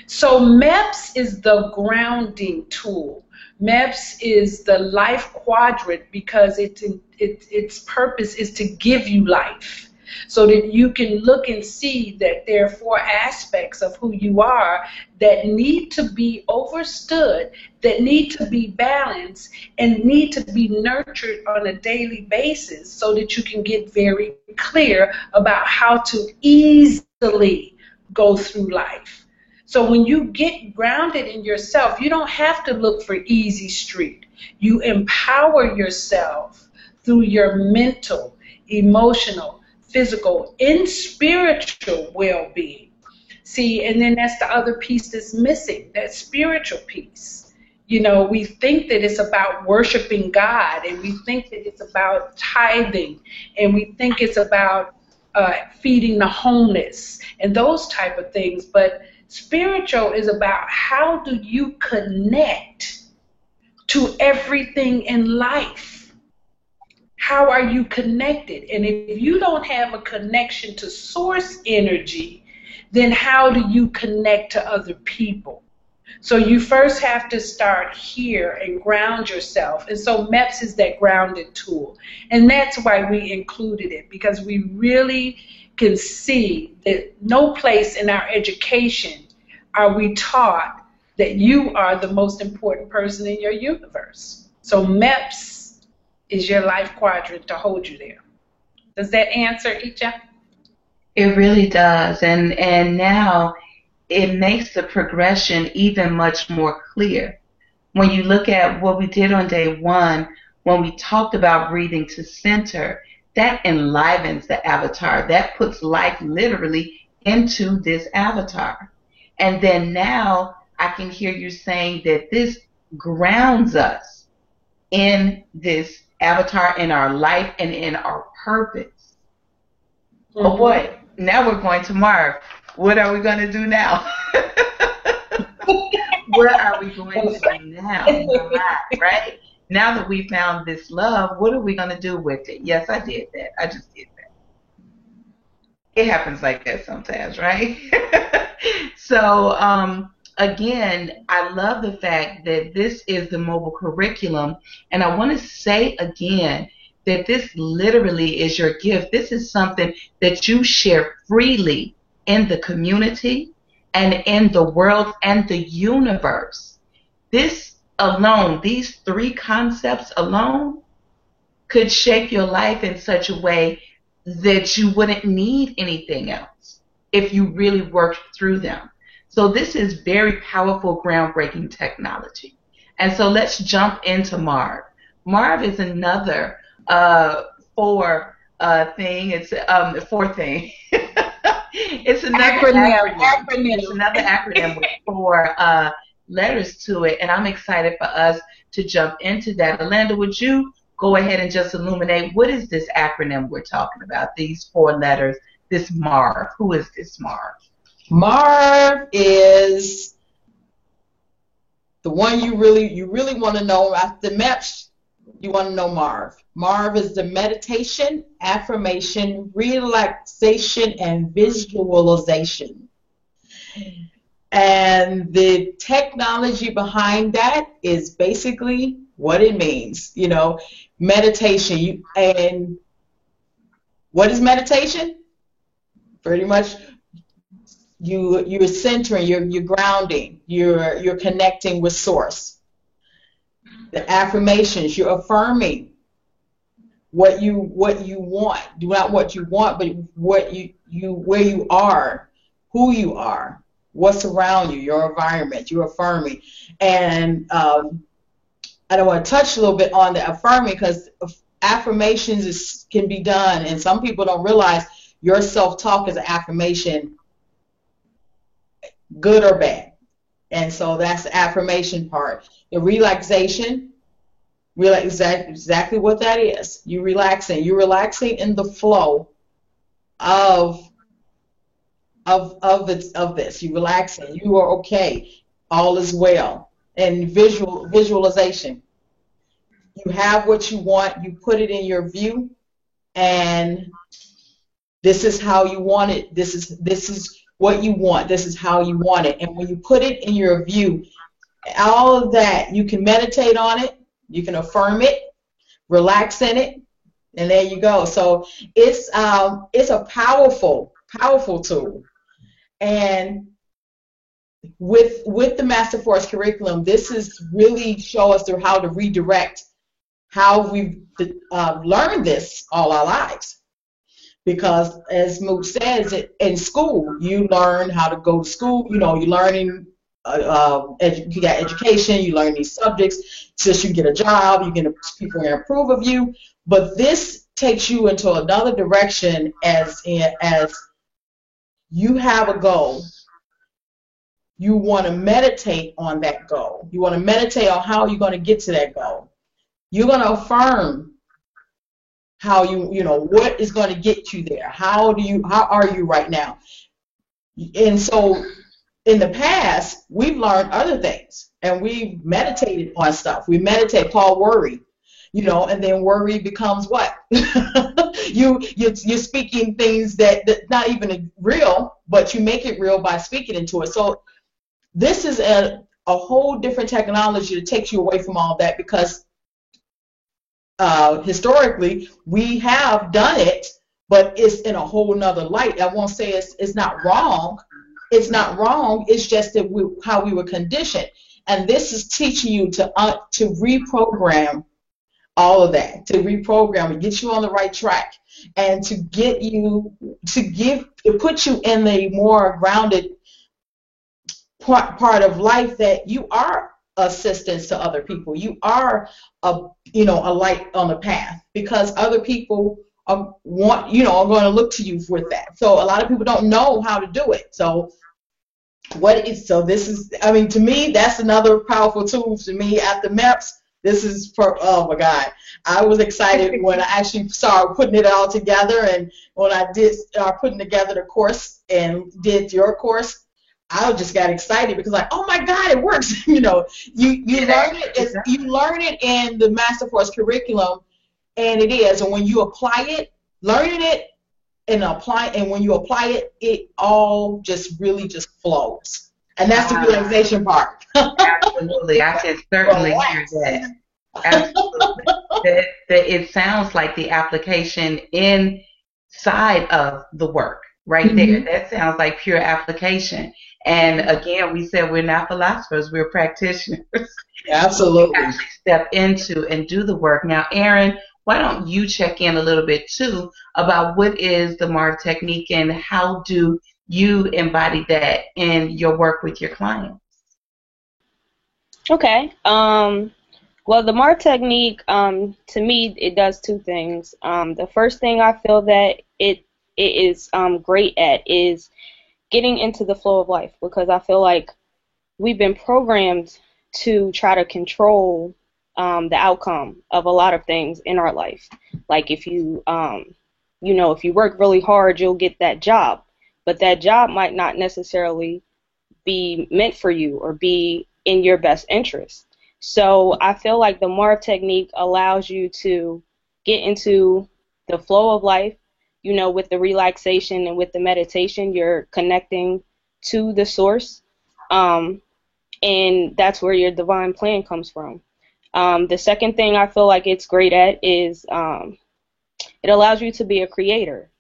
So MEPS is the grounding tool. MEPS is the life quadrant because its purpose is to give you life, so that you can look and see that there are 4 aspects of who you are that need to be understood, that need to be balanced, and need to be nurtured on a daily basis so that you can get very clear about how to easily go through life. So when you get grounded in yourself, you don't have to look for easy street. You empower yourself through your mental, emotional, physical, and spiritual well-being. See, and then that's the other piece that's missing, that spiritual piece. We think that it's about worshiping God, and we think that it's about tithing, and we think it's about feeding the homeless and those type of things. But spiritual is about how do you connect to everything in life. How are you connected? And if you don't have a connection to source energy, then how do you connect to other people? So you first have to start here and ground yourself. And so MEPS is that grounded tool. And that's why we included it, because we really can see that no place in our education are we taught that you are the most important person in your universe. So MEPS is your life quadrant to hold you there. Does that answer, Icha? It really does. And now it makes the progression even much more clear. When you look at what we did on day 1, when we talked about breathing to center, that enlivens the avatar. That puts life literally into this avatar. And then now I can hear you saying that this grounds us in this avatar, in our life, and in our purpose. Mm-hmm. Oh boy, now we're going to Marv. What are we going to do now? What are we going to do now? Right? Now that we found this love, what are we going to do with it? Yes, I did that. I just did that. It happens like that sometimes, right? So, again, I love the fact that this is the mobile curriculum. And I want to say again that this literally is your gift. This is something that you share freely in the community and in the world and the universe. This alone, these three concepts alone, could shape your life in such a way that you wouldn't need anything else if you really worked through them. So this is very powerful, groundbreaking technology. And so let's jump into Marv. Marv is another four thing. It's the fourth thing. It's another acronym. It's another acronym with four letters to it, and I'm excited for us to jump into that. Alanda, would you go ahead and just illuminate what is this acronym we're talking about? These four letters. This Marv. Who is this Marv? Marv is the one you really want to know. After the MEPS, you want to know Marv. Marv is the meditation, affirmation, relaxation, and visualization. And the technology behind that is basically what it means. You know, meditation. And what is meditation? Pretty much you're centering, you're grounding, you're connecting with source. The affirmations, you're affirming what you want. Not what you want, but what where you are, who you are, what's around you, your environment. You're affirming. And I don't want to touch a little bit on the affirming, because affirmations can be done, and some people don't realize your self-talk is an affirmation, good or bad. And so that's the affirmation part. The relaxation, exactly what that is. You're relaxing in the flow of this. You're relaxing. You are okay. All is well. And visualization. You have what you want. You put it in your view, and this is how you want it. This is what you want. This is how you want it. And when you put it in your view, all of that, you can meditate on it, you can affirm it, relax in it, and there you go. So it's a powerful tool. And with the Master Force curriculum, this is really show us how to redirect how we've learned this all our lives. Because as Moot says, in school, you learn how to go to school. You know, you're learning, you got education, you learn these subjects so that you can get a job, people can approve of you. But this takes you into another direction as you have a goal. You want to meditate on that goal. You want to meditate on how you're going to get to that goal. You're going to affirm how what is going to get you there. How are you right now? And so in the past, we've learned other things, and we've meditated on stuff. We meditate called worry, and then worry becomes what? You're speaking things that not even real, but you make it real by speaking into it. So this is a whole different technology that takes you away from all that, because historically, we have done it, but it's in a whole nother light. I won't say it's not wrong. It's not wrong. It's just that how we were conditioned. And this is teaching you to reprogram all of that, to reprogram and get you on the right track, and to put you in a more grounded part of life, that you are assistance to other people. You are a light on the path, because other people are going to look to you with that. So a lot of people don't know how to do it. So this is, to me, that's another powerful tool to me after MEPS. This is oh my God. I was excited when I actually started putting it all together, and when I did start putting together the course and did your course, I just got excited because like, oh my God, it works. You know, you learn it you learn it in the Masterforce curriculum, and it is. And when you apply it, learning it and when you apply it, it all just really just flows. And that's the realization part. Absolutely, I can certainly hear that. Absolutely, that it sounds like the application inside of the work. Right there. That sounds like pure application. And again, we said we're not philosophers, we're practitioners. Absolutely. We actually step into and do the work. Now, Erin, why don't you check in a little bit too about what is the MARV technique and how do you embody that in your work with your clients? Okay. Well, the MARV technique, to me, it does two things. The first thing I feel that it is great at is getting into the flow of life, because I feel like we've been programmed to try to control the outcome of a lot of things in our life. Like if you, if you work really hard, you'll get that job, but that job might not necessarily be meant for you or be in your best interest. So I feel like the MARV technique allows you to get into the flow of life. You know, with the relaxation and with the meditation, you're connecting to the source, and that's where your divine plan comes from. The second thing I feel like it's great at is it allows you to be a creator.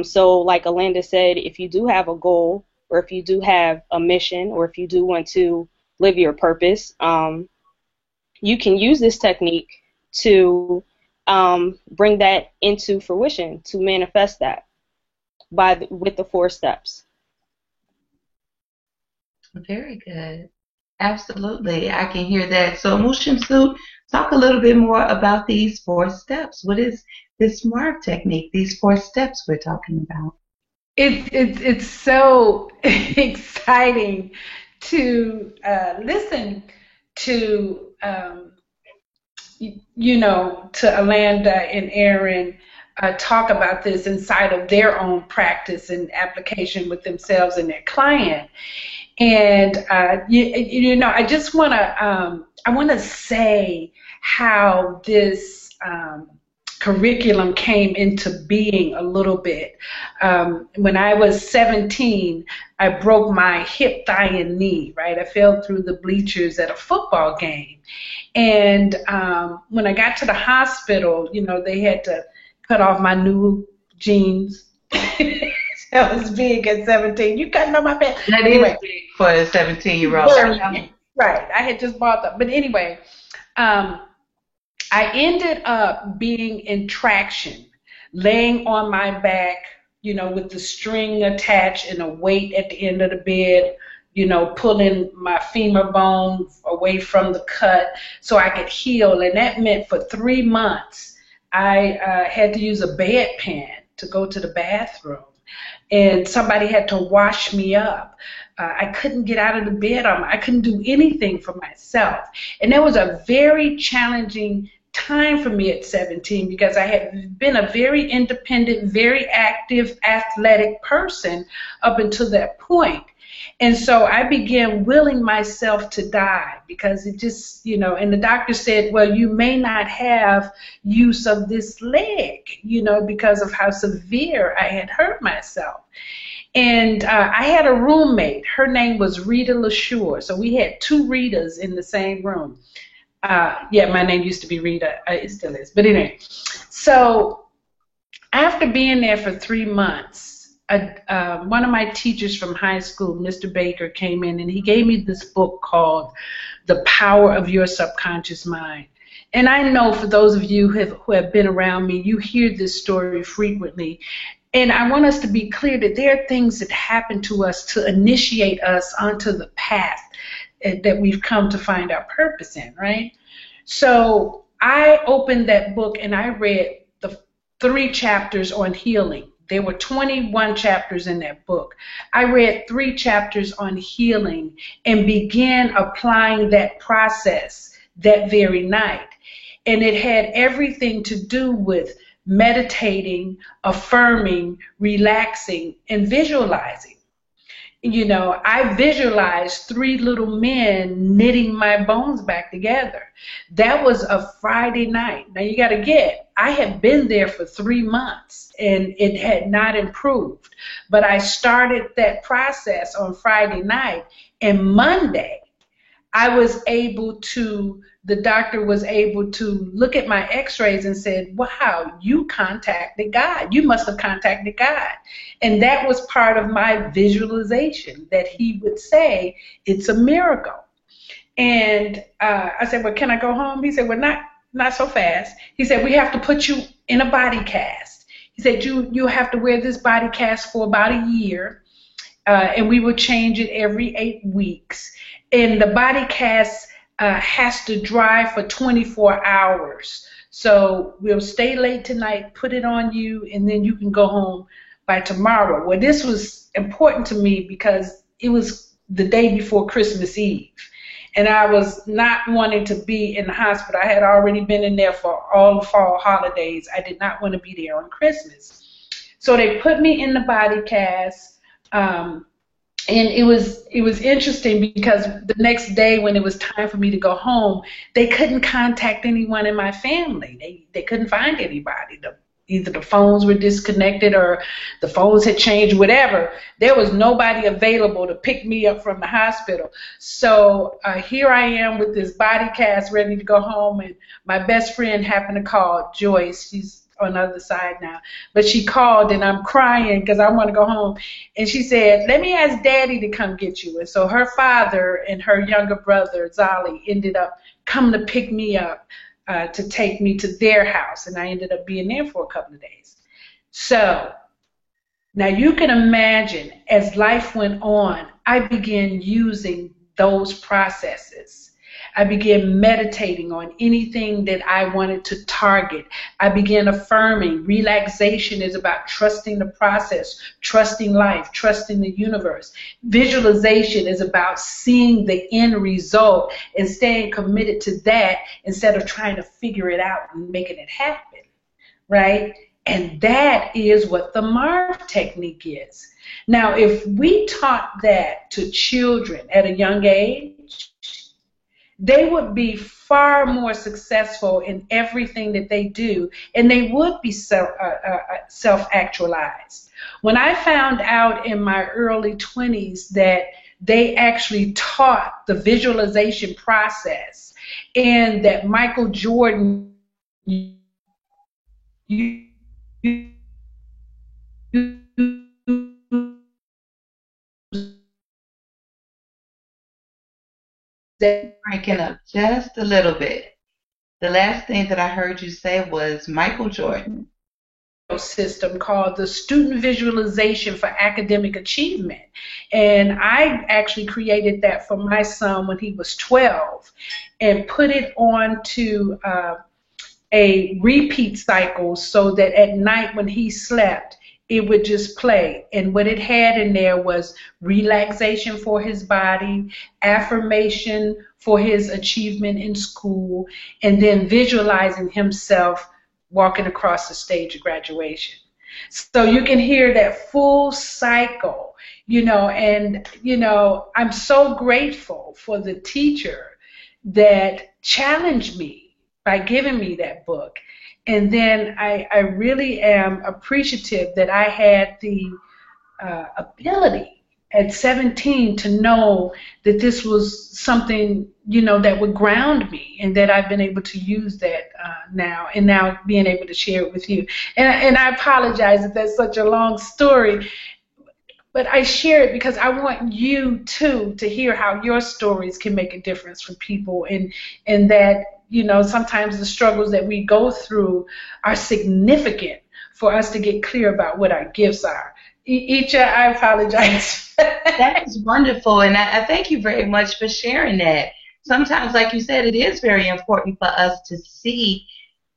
So like Alanda said, if you do have a goal, or if you do have a mission, or if you do want to live your purpose, you can use this technique to bring that into fruition, to manifest that with the 4 steps. Very good. Absolutely. I can hear that. So Mushimsu, talk a little bit more about these 4 steps. What is this MARV technique, these 4 steps we're talking about? It's so exciting to listen to to Alanda and Erin talk about this inside of their own practice and application with themselves and their client. And I just want to say how this curriculum came into being a little bit. When I was 17, I broke my hip, thigh, and knee, right? I fell through the bleachers at a football game. And when I got to the hospital, they had to cut off my new jeans. That was big at 17. You cutting on my pants. That anyway, is big for a 17-year-old. Right. I had just bought them. But anyway, I ended up being in traction, laying on my back, with the string attached and a weight at the end of the bed, pulling my femur bone away from the cut so I could heal. And that meant for 3 months, I had to use a bedpan to go to the bathroom. And somebody had to wash me up. I couldn't get out of the bed. I couldn't do anything for myself. And that was a very challenging time for me at 17 because I had been a very independent, very active, athletic person up until that point. And so I began willing myself to die because it just, and the doctor said, well, you may not have use of this leg, because of how severe I had hurt myself. And I had a roommate. Her name was Rita LaSure. So we had 2 Ritas in the same room. My name used to be Rita. It still is. But anyway, so after being there for 3 months, one of my teachers from high school, Mr. Baker, came in and he gave me this book called The Power of Your Subconscious Mind. And I know for those of you who have been around me, you hear this story frequently. And I want us to be clear that there are things that happen to us to initiate us onto the path that we've come to find our purpose in, right? So I opened that book and I read the 3 chapters on healing. There were 21 chapters in that book. I read 3 chapters on healing and began applying that process that very night. And it had everything to do with meditating, affirming, relaxing, and visualizing. You know, I visualized three little men knitting my bones back together. That was a Friday night. Now you got to get, I had been there for 3 months and it had not improved. But I started that process on Friday night, and Monday I was able to, the doctor was able to look at my x-rays and said, wow, you contacted God. You must have contacted God. And that was part of my visualization, that he would say, it's a miracle. And I said, well, can I go home? He said, well, not so fast. He said, we have to put you in a body cast. He said, you have to wear this body cast for about a year, and we will change it every 8 weeks. And the body cast has to dry for 24 hours. So we'll stay late tonight, put it on you, and then you can go home by tomorrow. Well, this was important to me because it was the day before Christmas Eve. And I was not wanting to be in the hospital. I had already been in there for all the fall holidays. I did not want to be there on Christmas. So they put me in the body cast. And it was interesting because the next day when it was time for me to go home, they couldn't contact anyone in my family. They couldn't find anybody. Either the phones were disconnected or the phones had changed, whatever. There was nobody available to pick me up from the hospital. So here I am with this body cast ready to go home, and my best friend happened to call, Joyce. She's on the other side now. But she called, and I'm crying because I want to go home. And she said, let me ask Daddy to come get you. And so her father and her younger brother, Zali, ended up coming to pick me up to take me to their house. And I ended up being there for a couple of days. So now you can imagine, as life went on, I began using those processes. I began meditating on anything that I wanted to target. I began affirming. Relaxation is about trusting the process, trusting life, trusting the universe. Visualization is about seeing the end result and staying committed to that instead of trying to figure it out and making it happen, right? And that is what the Marv technique is. Now, if we taught that to children at a young age, they would be far more successful in everything that they do, and they would be self-actualized. When I found out in my early 20s that they actually taught the visualization process, and that Michael Jordan Breaking up just a little bit. The last thing that I heard you say was Michael Jordan. System called the Student Visualization for Academic Achievement. And I actually created that for my son when he was 12 and put it onto a repeat cycle so that at night when he slept, it would just play. And what it had in there was relaxation for his body, affirmation for his achievement in school, and then visualizing himself walking across the stage of graduation. So you can hear that full cycle, and, I'm so grateful for the teacher that challenged me by giving me that book. And then I really am appreciative that I had the ability at 17 to know that this was something, that would ground me, and that I've been able to use that now, and now being able to share it with you. And I apologize if that's such a long story, but I share it because I want you, too, to hear how your stories can make a difference for people, and that, sometimes the struggles that we go through are significant for us to get clear about what our gifts are. Icha, I apologize. That is wonderful, and I thank you very much for sharing that. Sometimes, like you said, it is very important for us to see,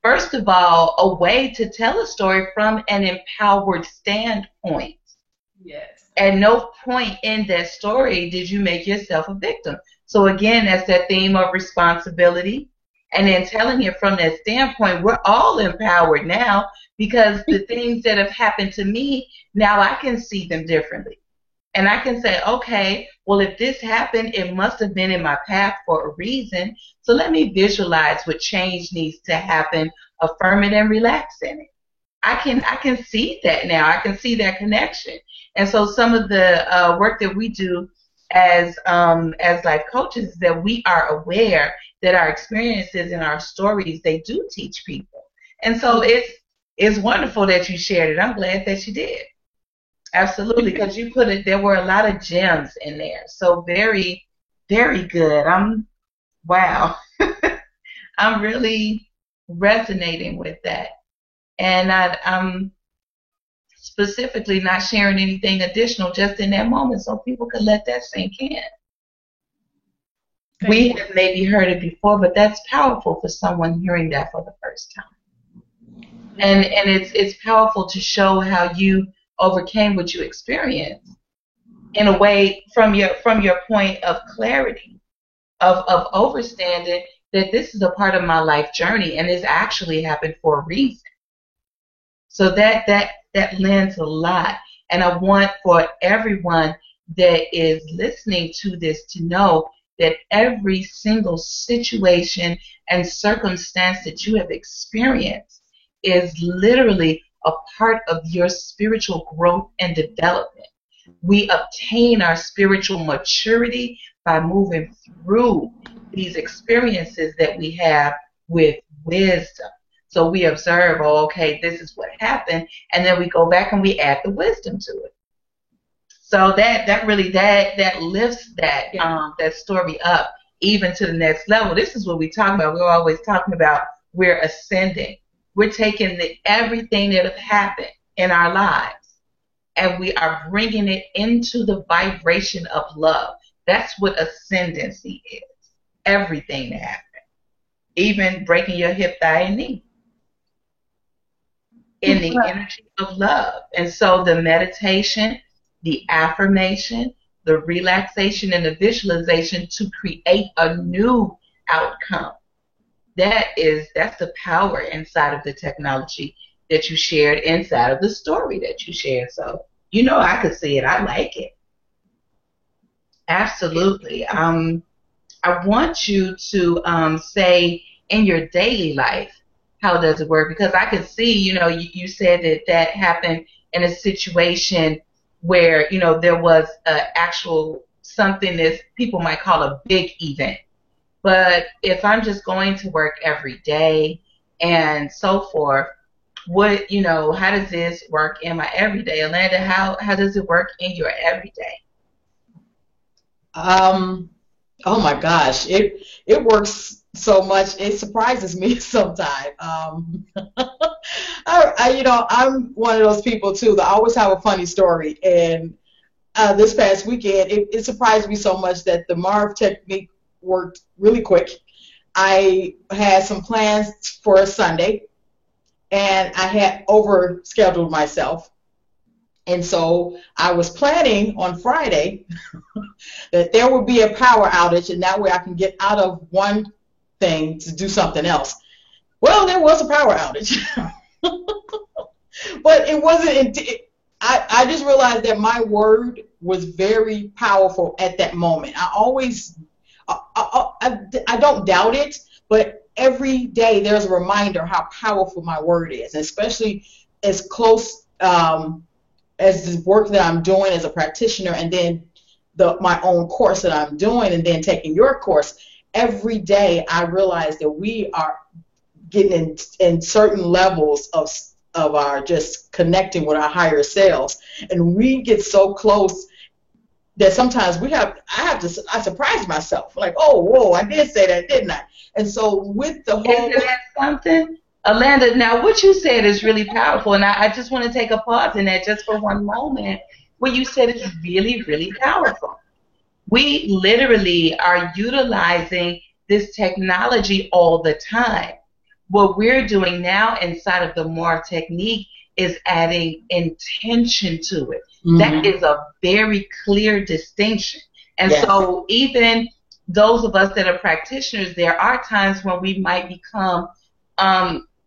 first of all, a way to tell a story from an empowered standpoint. Yes. At no point in that story did you make yourself a victim. So again, that's that theme of responsibility. And then telling it from that standpoint, we're all empowered now because the things that have happened to me, now I can see them differently. And I can say, okay, well, if this happened, it must have been in my path for a reason. So let me visualize what change needs to happen, affirm it, and relax in it. I can see that now. I can see that connection. And so some of the work that we do as life coaches is that we are aware that our experiences and our stories, they do teach people. And so it's wonderful that you shared it. I'm glad that you did. Absolutely, because you put it. There were a lot of gems in there. So very, very good. Wow. I'm really resonating with that. And I'm specifically not sharing anything additional just in that moment so people could let that sink in. We have maybe heard it before, but that's powerful for someone hearing that for the first time. And it's powerful to show how you overcame what you experienced in a way from your point of clarity, of understanding that this is a part of my life journey and it's actually happened for a reason. So that lends a lot. And I want for everyone that is listening to this to know that every single situation and circumstance that you have experienced is literally a part of your spiritual growth and development. We obtain our spiritual maturity by moving through these experiences that we have with wisdom. So we observe, oh, okay, this is what happened, and then we go back and we add the wisdom to it. So that really lifts that story up even to the next level. This is what we talk about. We're always talking about we're ascending. We're taking everything that has happened in our lives, and we are bringing it into the vibration of love. That's what ascendancy is. Everything that happened, even breaking your hip, thigh, and knee, in the energy of love. And so the meditation, the affirmation, the relaxation, and the visualization to create a new outcome. That's the power inside of the technology that you shared, inside of the story that you shared. So, I could see it. I like it. Absolutely. I want you to say in your daily life, how does it work? Because I could see, you said that happened in a situation where, there was actual something that people might call a big event. But if I'm just going to work every day and so forth, how does this work in my everyday? Alanda, how does it work in your everyday? Oh my gosh, it works so much. It surprises me sometimes. I'm one of those people too that always have a funny story. And this past weekend, it surprised me so much that the Marv technique worked really quick. I had some plans for a Sunday, and I had overscheduled myself. And so I was planning on Friday that there would be a power outage, and that way I can get out of one thing to do something else. Well, there was a power outage. But it wasn't, I just realized that my word was very powerful at that moment. I don't doubt it, but every day there's a reminder how powerful my word is, and especially as close as the work that I'm doing as a practitioner, and then my own course that I'm doing, and then taking your course. Every day I realize that we are getting in certain levels of our just connecting with our higher selves, and we get so close that sometimes I surprise myself, like, oh, whoa, I did say that, didn't I? And so with the whole... Isn't that something? Alanda, now what you said is really powerful, and I just want to take a pause in that just for one moment. What you said is really, really powerful. We literally are utilizing this technology all the time. What we're doing now inside of the Marv technique is adding intention to it. Mm-hmm. That is a very clear distinction. And yes. So even those of us that are practitioners, there are times when we might become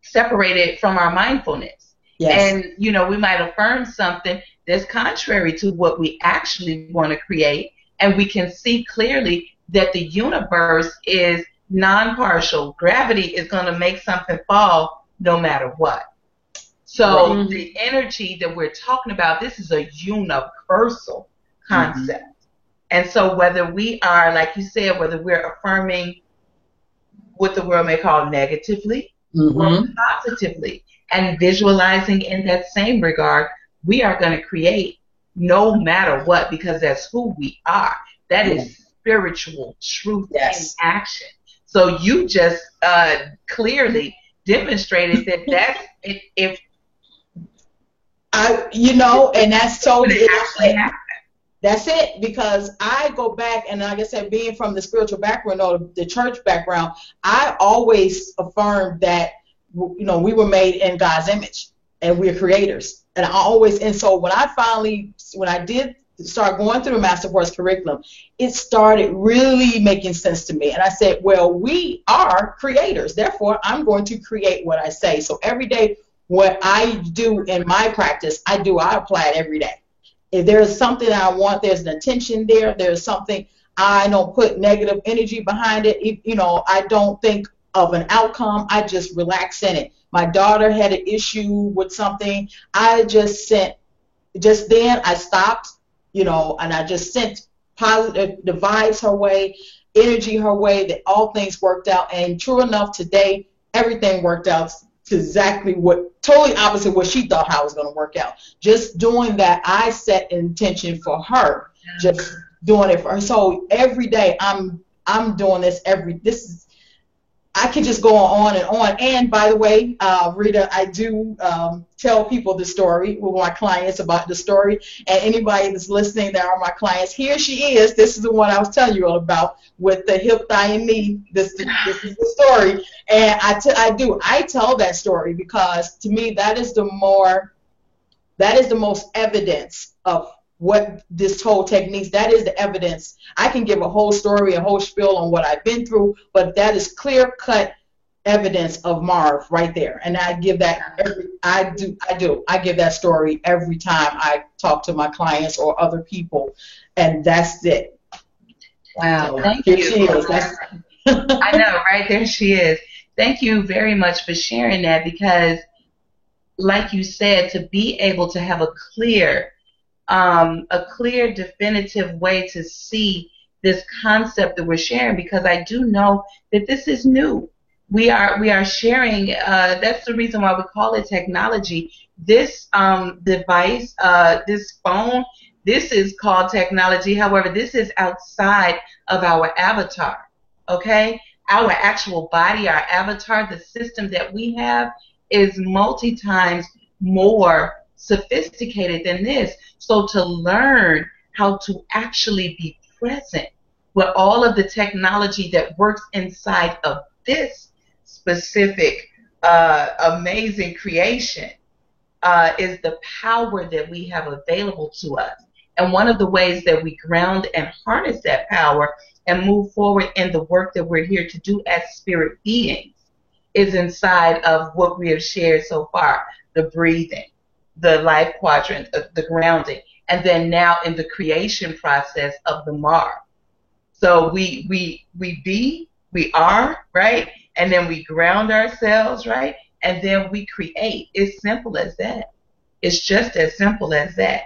separated from our mindfulness. Yes. And, we might affirm something that's contrary to what we actually want to create. And we can see clearly that the universe is non-partial. Gravity is going to make something fall no matter what. So the energy that we're talking about, this is a universal concept. And so whether we are, like you said, whether we're affirming what the world may call negatively or positively, and visualizing in that same regard, we are going to create no matter what, because that's who we are. That is spiritual truth in action. So you just clearly demonstrated that if and that's totally it. That's it, because I go back, and like I said, being from the spiritual background or the church background, I always affirmed that, we were made in God's image and we're creators. And so when I did start going through the Master Course curriculum, it started really making sense to me. And I said, well, we are creators. Therefore, I'm going to create what I say. So every day, what I do in my practice, I apply it every day. If there's something I want, there's an intention there, there's something, I don't put negative energy behind it. I don't think of an outcome. I just relax in it. My daughter had an issue with something. I just then I stopped, and I just sent positive vibes her way, energy her way, that all things worked out. And true enough, today, everything worked out to exactly totally opposite what she thought how it was going to work out. Just doing that, I set intention for her, just doing it for her. So every day I'm doing this I could just go on and on. And by the way, Rita, I do tell people the story with my clients about the story. And anybody that's listening that are my clients, here she is. This is the one I was telling you all about with the hip, thigh, and knee. This is the story. And I tell that story because to me that is the most evidence of what this whole techniques, that is the evidence. I can give a whole story, a whole spiel on what I've been through, but that is clear-cut evidence of Marv right there. And I give that I give that story every time I talk to my clients or other people, and that's it. Wow, So, thank here you. she is. I know, right? There she is. Thank you very much for sharing that, because like you said, to be able to have a clear, definitive way to see this concept that we're sharing, because I do know that this is new. We are sharing. That's the reason why we call it technology. This device, this phone, this is called technology. However, this is outside of our avatar. Okay, our actual body, our avatar, the system that we have is multi times more sophisticated than this. So to learn how to actually be present with all of the technology that works inside of this specific amazing creation is the power that we have available to us. And one of the ways that we ground and harness that power and move forward in the work that we're here to do as spirit beings is inside of what we have shared so far: the breathing, the life quadrant, the grounding, and then now in the creation process of the Marv. So we are, right? And then we ground ourselves, right? And then we create. It's simple as that. It's just as simple as that.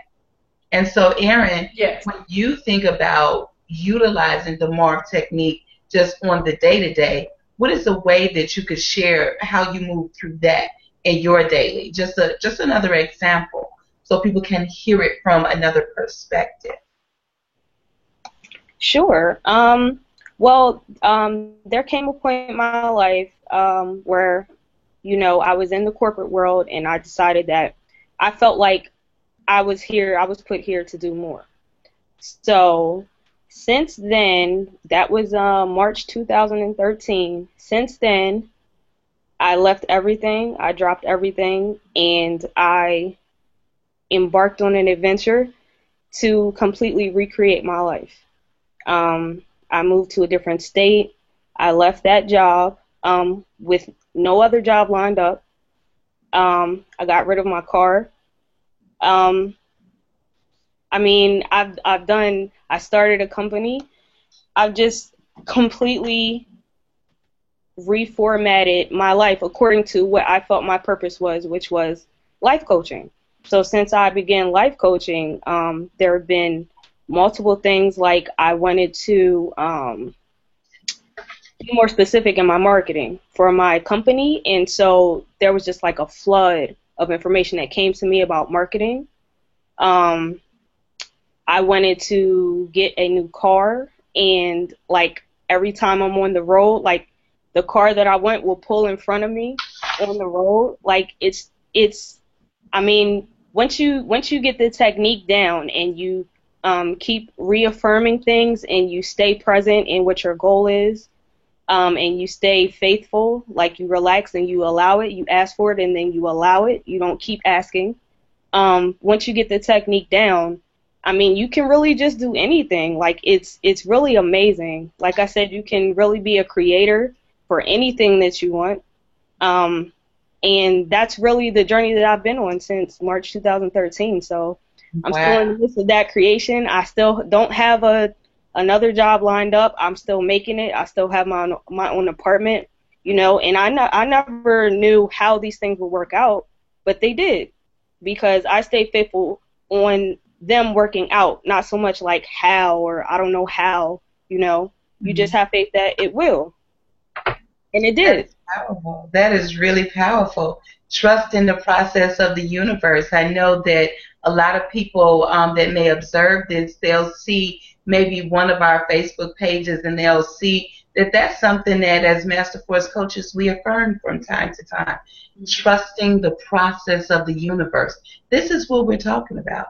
And so, Erin, yes, when you think about utilizing the Marv technique just on the day-to-day, what is a way that you could share how you move through that in your daily? Just another example so people can hear it from another perspective. Sure. There came a point in my life where, I was in the corporate world, and I decided that I felt like I was put here to do more. So since then, that was March 2013. Since then, I left everything, I dropped everything, and I embarked on an adventure to completely recreate my life. I moved to a different state. I left that job with no other job lined up. I got rid of my car. Um, I mean, I started a company. I've just completely reformatted my life according to what I felt my purpose was, which was life coaching. So since I began life coaching, there have been multiple things like I wanted to be more specific in my marketing for my company, and so there was just like a flood of information that came to me about marketing. Um, I wanted to get a new car, and like every time I'm on the road, like the car that I want will pull in front of me on the road. Like it's I mean, once you get the technique down and you keep reaffirming things and you stay present in what your goal is, and you stay faithful, like you relax and you allow it, you ask for it and then you allow it, you don't keep asking. Once you get the technique down, I mean, you can really just do anything. Like it's really amazing. Like I said, you can really be a creator for anything that you want. And that's really the journey that I've been on since March 2013. So I'm still in the midst of that creation. I still don't have another job lined up. I'm still making it. I still have my own apartment, you know, and I never knew how these things would work out, but they did, because I stayed faithful on them working out, not so much like how or I don't know how, you know. You just have faith that it will. And it did. That's powerful. That is really powerful. Trust in the process of the universe. I know that a lot of people that may observe this, they'll see maybe one of our Facebook pages and they'll see that that's something that as Master Force coaches we affirm from time to time. Trusting the process of the universe. This is what we're talking about.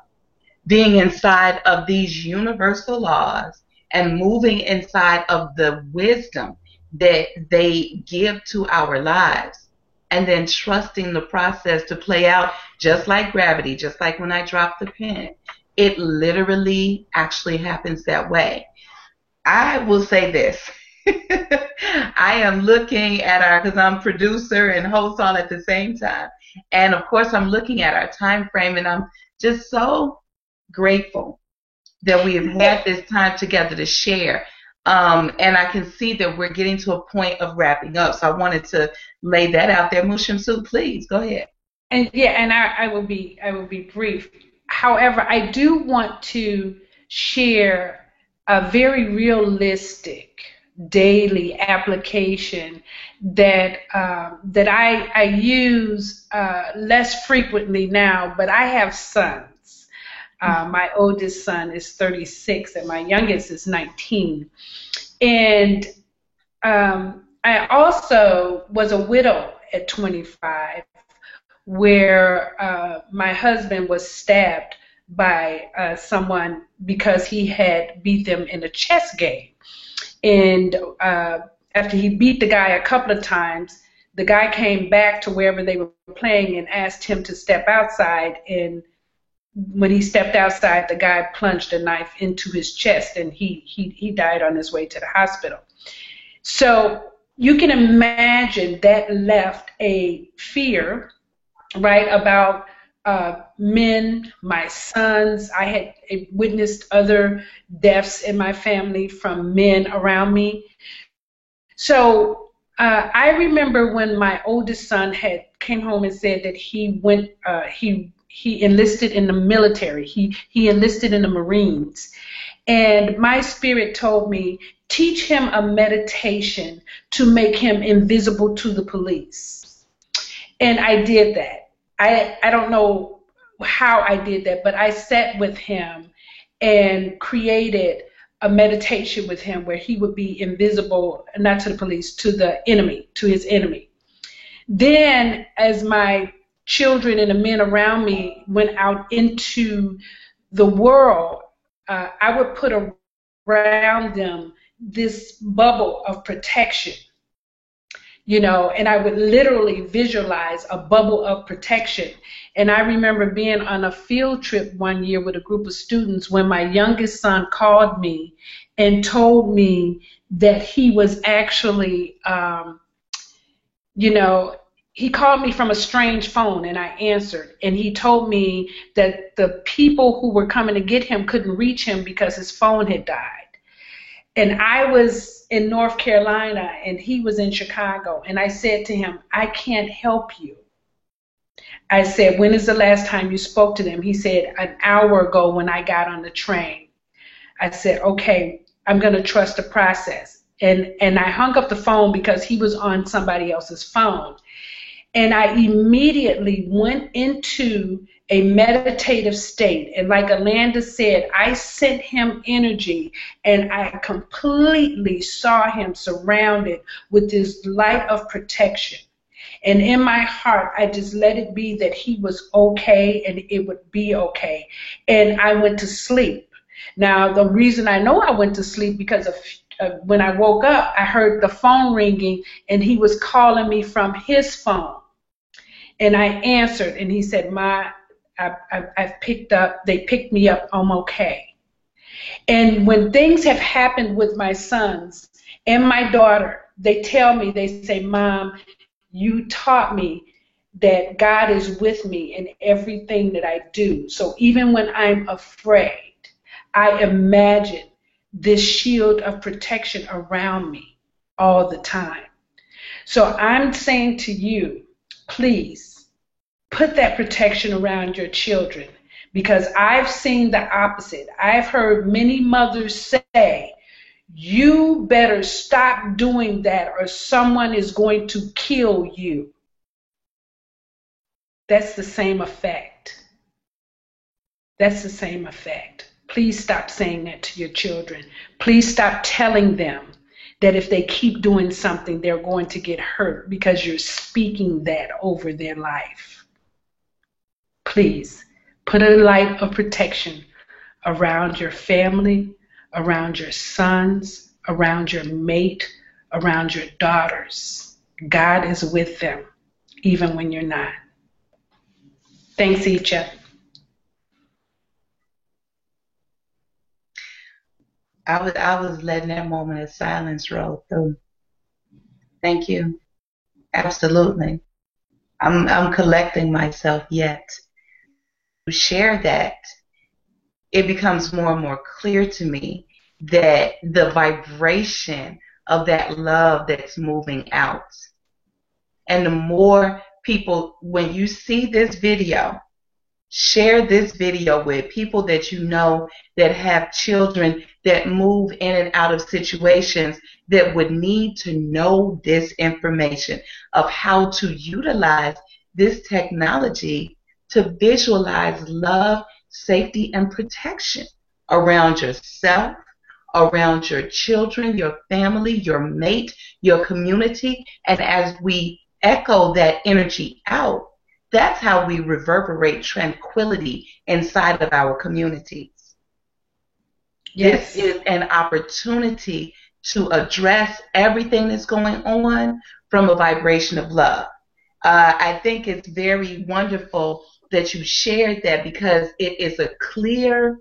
Being inside of these universal laws and moving inside of the wisdom that they give to our lives, and then trusting the process to play out just like gravity, just like when I dropped the pen. It literally actually happens that way. I will say this. I am looking at because I'm producer and host all at the same time. And of course I'm looking at our time frame, and I'm just so grateful that we have had this time together to share. And I can see that we're getting to a point of wrapping up. So I wanted to lay that out there. Mushimsu, please go ahead. And yeah, and I will be brief. However, I do want to share a very realistic daily application that I use less frequently now, but I have sons. My oldest son is 36 and my youngest is 19. And I also was a widow at 25, where my husband was stabbed by someone because he had beat them in a chess game. And after he beat the guy a couple of times, the guy came back to wherever they were playing and asked him to step outside. And when he stepped outside, the guy plunged a knife into his chest, and he died on his way to the hospital. So you can imagine that left a fear, right, about men, my sons. I had witnessed other deaths in my family from men around me. So I remember when my oldest son came home and said that he went, he enlisted in the military. He enlisted in the Marines. And my spirit told me, teach him a meditation to make him invisible to the police. And I did that. I don't know how I did that, but I sat with him and created a meditation with him where he would be invisible, not to the police, to the enemy, to his enemy. Then as my children and the men around me went out into the world, I would put around them this bubble of protection, you know, and I would literally visualize a bubble of protection. And I remember being on a field trip one year with a group of students when my youngest son called me and told me that he was actually, you know, he called me from a strange phone, and I answered, and he told me that the people who were coming to get him couldn't reach him because his phone had died. And I was in North Carolina, and he was in Chicago, and I said to him, I can't help you. I said, when is the last time you spoke to them? He said, an hour ago when I got on the train. I said, okay, I'm going to trust the process. And I hung up the phone because he was on somebody else's phone. And I immediately went into a meditative state. And like Alanda said, I sent him energy, and I completely saw him surrounded with this light of protection. And in my heart, I just let it be that he was okay and it would be okay. And I went to sleep. Now, the reason I know I went to sleep because of when I woke up, I heard the phone ringing, and he was calling me from his phone. And I answered, and he said, Ma, I've picked up, they picked me up, I'm okay. And when things have happened with my sons and my daughter, they tell me, they say, Mom, you taught me that God is with me in everything that I do. So even when I'm afraid, I imagine this shield of protection around me all the time. So I'm saying to you, please put that protection around your children, because I've seen the opposite. I've heard many mothers say, you better stop doing that or someone is going to kill you. That's the same effect. That's the same effect. Please stop saying that to your children. Please stop telling them that if they keep doing something, they're going to get hurt, because you're speaking that over their life. Please put a light of protection around your family, around your sons, around your mate, around your daughters. God is with them, even when you're not. Thanks, Icha. I was letting that moment of silence roll through. Thank you. Absolutely. I'm collecting myself yet. To share that, it becomes more and more clear to me that the vibration of that love that's moving out. And the more people, when you see this video, share this video with people that you know that have children that move in and out of situations that would need to know this information of how to utilize this technology to visualize love, safety, and protection around yourself, around your children, your family, your mate, your community. And as we echo that energy out, that's how we reverberate tranquility inside of our communities. Yes. This is an opportunity to address everything that's going on from a vibration of love. I think it's very wonderful that you shared that, because it is a clear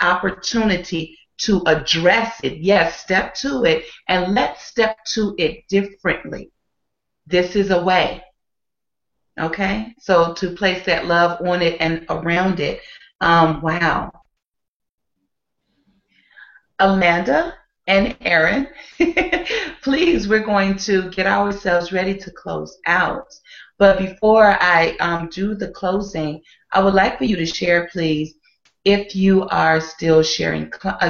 opportunity to address it. Yes, step to it, and let's step to it differently. This is a way. Okay? So to place that love on it and around it. Wow. Amanda and Aaron, please, we're going to get ourselves ready to close out. But before I do the closing, I would like for you to share, please, if you are still sharing clients.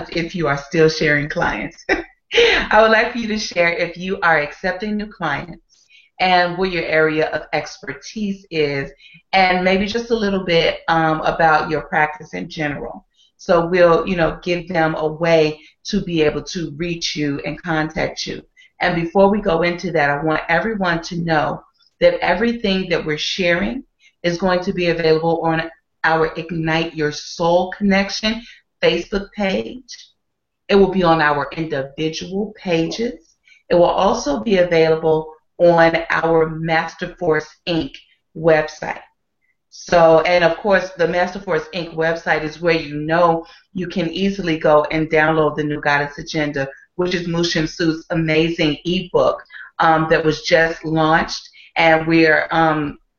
I would like for you to share if you are accepting new clients and what your area of expertise is, and maybe just a little bit about your practice in general. So we'll, give them a way to be able to reach you and contact you. And before we go into that, I want everyone to know that everything that we're sharing is going to be available on our Ignite Your Soul Connection Facebook page. It will be on our individual pages. It will also be available on our Masterforce Inc. website. So, and of course, the Masterforce Inc. website is where you can easily go and download the New Goddess Agenda, which is Mushin Su's amazing ebook that was just launched. and we're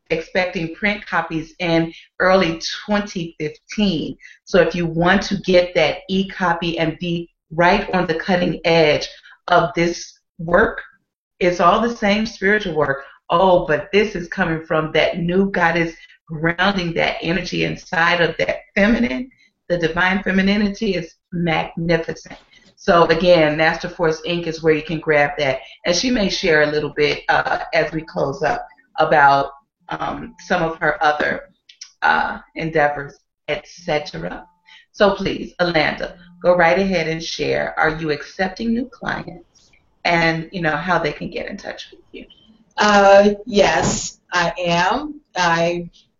expecting print copies in early 2015. So if you want to get that e-copy and be right on the cutting edge of this work, it's all the same spiritual work. Oh, but this is coming from that new goddess, grounding that energy inside of that feminine. The divine femininity is magnificent. So again, Master Force Inc. is where you can grab that. And she may share a little bit as we close up about some of her other endeavors, etc. So please, Alanda, go right ahead and share. Are you accepting new clients, and how they can get in touch with you? Yes, I am.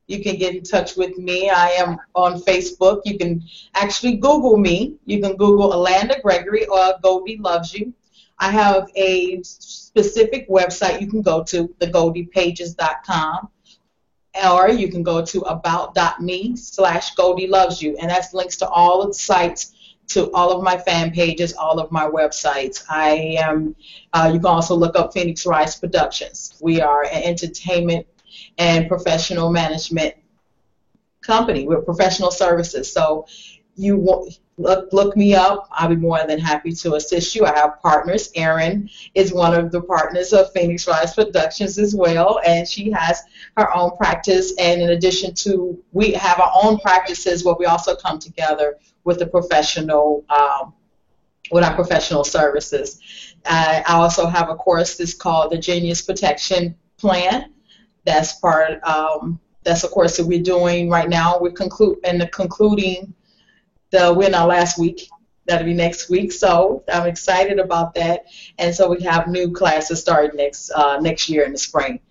You can get in touch with me. I am on Facebook. You can actually Google me. You can Google Alanda Gregory or Goldie Loves You. I have a specific website you can go to, thegoldiepages.com, or you can go to about.me/Goldie Loves You, and that's links to all of the sites, to all of my fan pages, all of my websites. I am. You can also look up Phoenix Rise Productions. We are an entertainment and professional management company. We're professional services. So you look me up. I'll be more than happy to assist you. I have partners. Erin is one of the partners of Phoenix Rise Productions as well, and she has her own practice. And in addition to, we have our own practices where we also come together with the professional, with our professional services. I also have a course that's called the Genius Protection Plan. That's that's a course that we're doing right now. We're concluding. We're in our last week. That'll be next week. So I'm excited about that. And so we have new classes starting next year in the spring.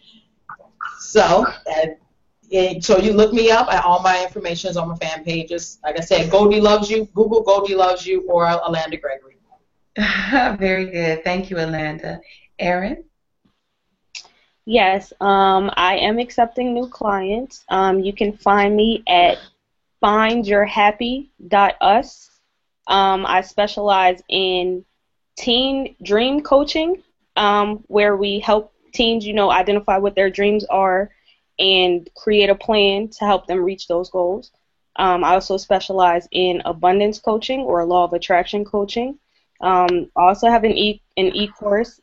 So so you look me up. All my information is on my fan pages. Like I said, Goldie Loves You. Google Goldie Loves You or Alanda Gregory. Very good. Thank you, Alanda. Erin? Yes, I am accepting new clients. You can find me at findyourhappy.us. I specialize in teen dream coaching, where we help teens, identify what their dreams are and create a plan to help them reach those goals. I also specialize in abundance coaching or law of attraction coaching. I also have an e-course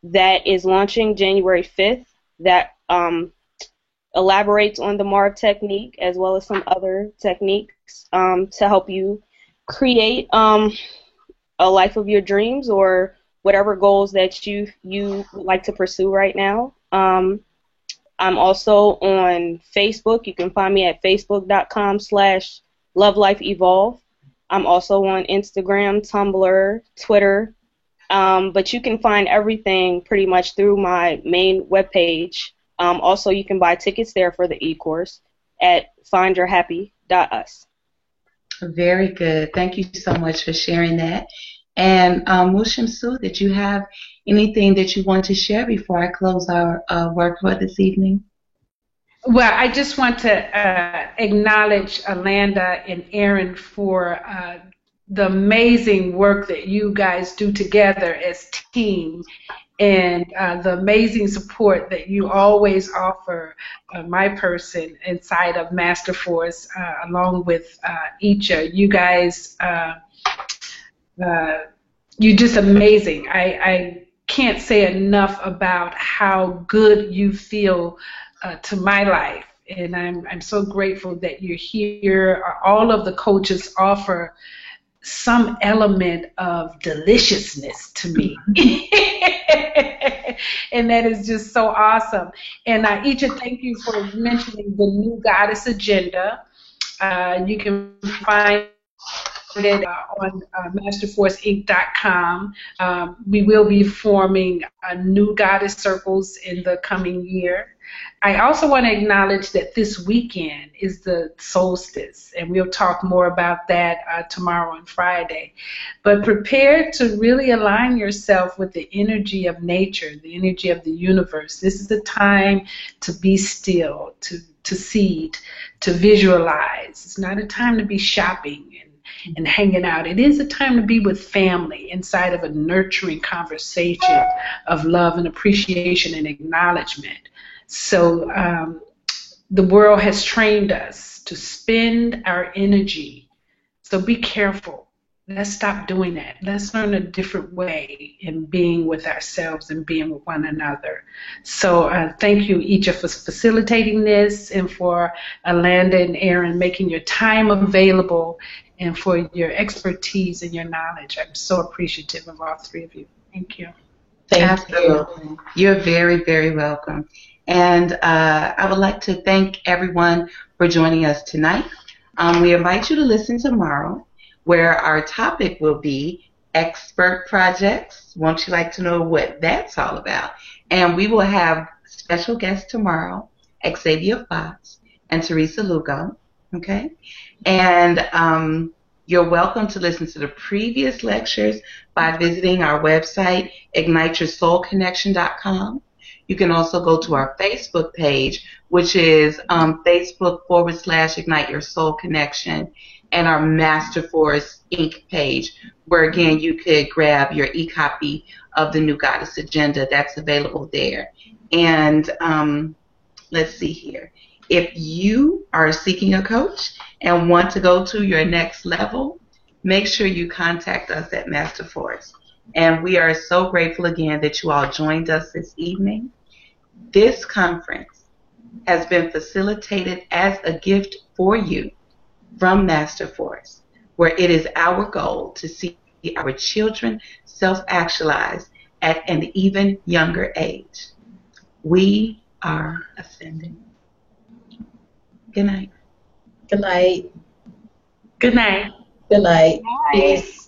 that is launching January 5th that elaborates on the Marv technique as well as some other techniques to help you create a life of your dreams or whatever goals that you would like to pursue right now. I'm also on Facebook. You can find me at facebook.com/lovelifeevolve. I'm also on Instagram, Tumblr, Twitter. But you can find everything pretty much through my main webpage. Also, you can buy tickets there for the e-course at findyourhappy.us. Very good. Thank you so much for sharing that. And Mushimsu, did you have anything that you want to share before I close our work for this evening? Well, I just want to acknowledge Alanda and Erin for the amazing work that you guys do together as team, and the amazing support that you always offer my person inside of Master Force, along with Icha. You guys, you're just amazing. I can't say enough about how good you feel to my life, and I'm so grateful that you're here. All of the coaches offer some element of deliciousness to me. And that is just so awesome. And Icha, thank you for mentioning the New Goddess Agenda. You can find it on masterforceinc.com. We will be forming New Goddess Circles in the coming year. I also want to acknowledge that this weekend is the solstice, and we'll talk more about that tomorrow and Friday. But prepare to really align yourself with the energy of nature, the energy of the universe. This is the time to be still, to seed, to visualize. It's not a time to be shopping and hanging out. It is a time to be with family inside of a nurturing conversation of love and appreciation and acknowledgement. So the world has trained us to spend our energy. So be careful. Let's stop doing that. Let's learn a different way in being with ourselves and being with one another. So thank you, Icha, for facilitating this, and for Alanda and Aaron making your time available, and for your expertise and your knowledge. I'm so appreciative of all three of you. Thank you. Thank you. You're very, very welcome. And I would like to thank everyone for joining us tonight. We invite you to listen tomorrow, where our topic will be expert projects. Won't you like to know what that's all about? And we will have special guests tomorrow, Xavier Fox and Teresa Lugo. Okay? And you're welcome to listen to the previous lectures by visiting our website, igniteyoursoulconnection.com. You can also go to our Facebook page, which is Facebook.com/Ignite Your Soul Connection, and our Master Force Inc. page, where again you could grab your e-copy of the New Goddess Agenda. That's available there. And let's see here. If you are seeking a coach and want to go to your next level, make sure you contact us at Master Force. And we are so grateful again that you all joined us this evening. This conference has been facilitated as a gift for you from Master Force, where it is our goal to see our children self-actualize at an even younger age. We are ascending. Good night. Good night. Good night. Good night. Bye. Peace.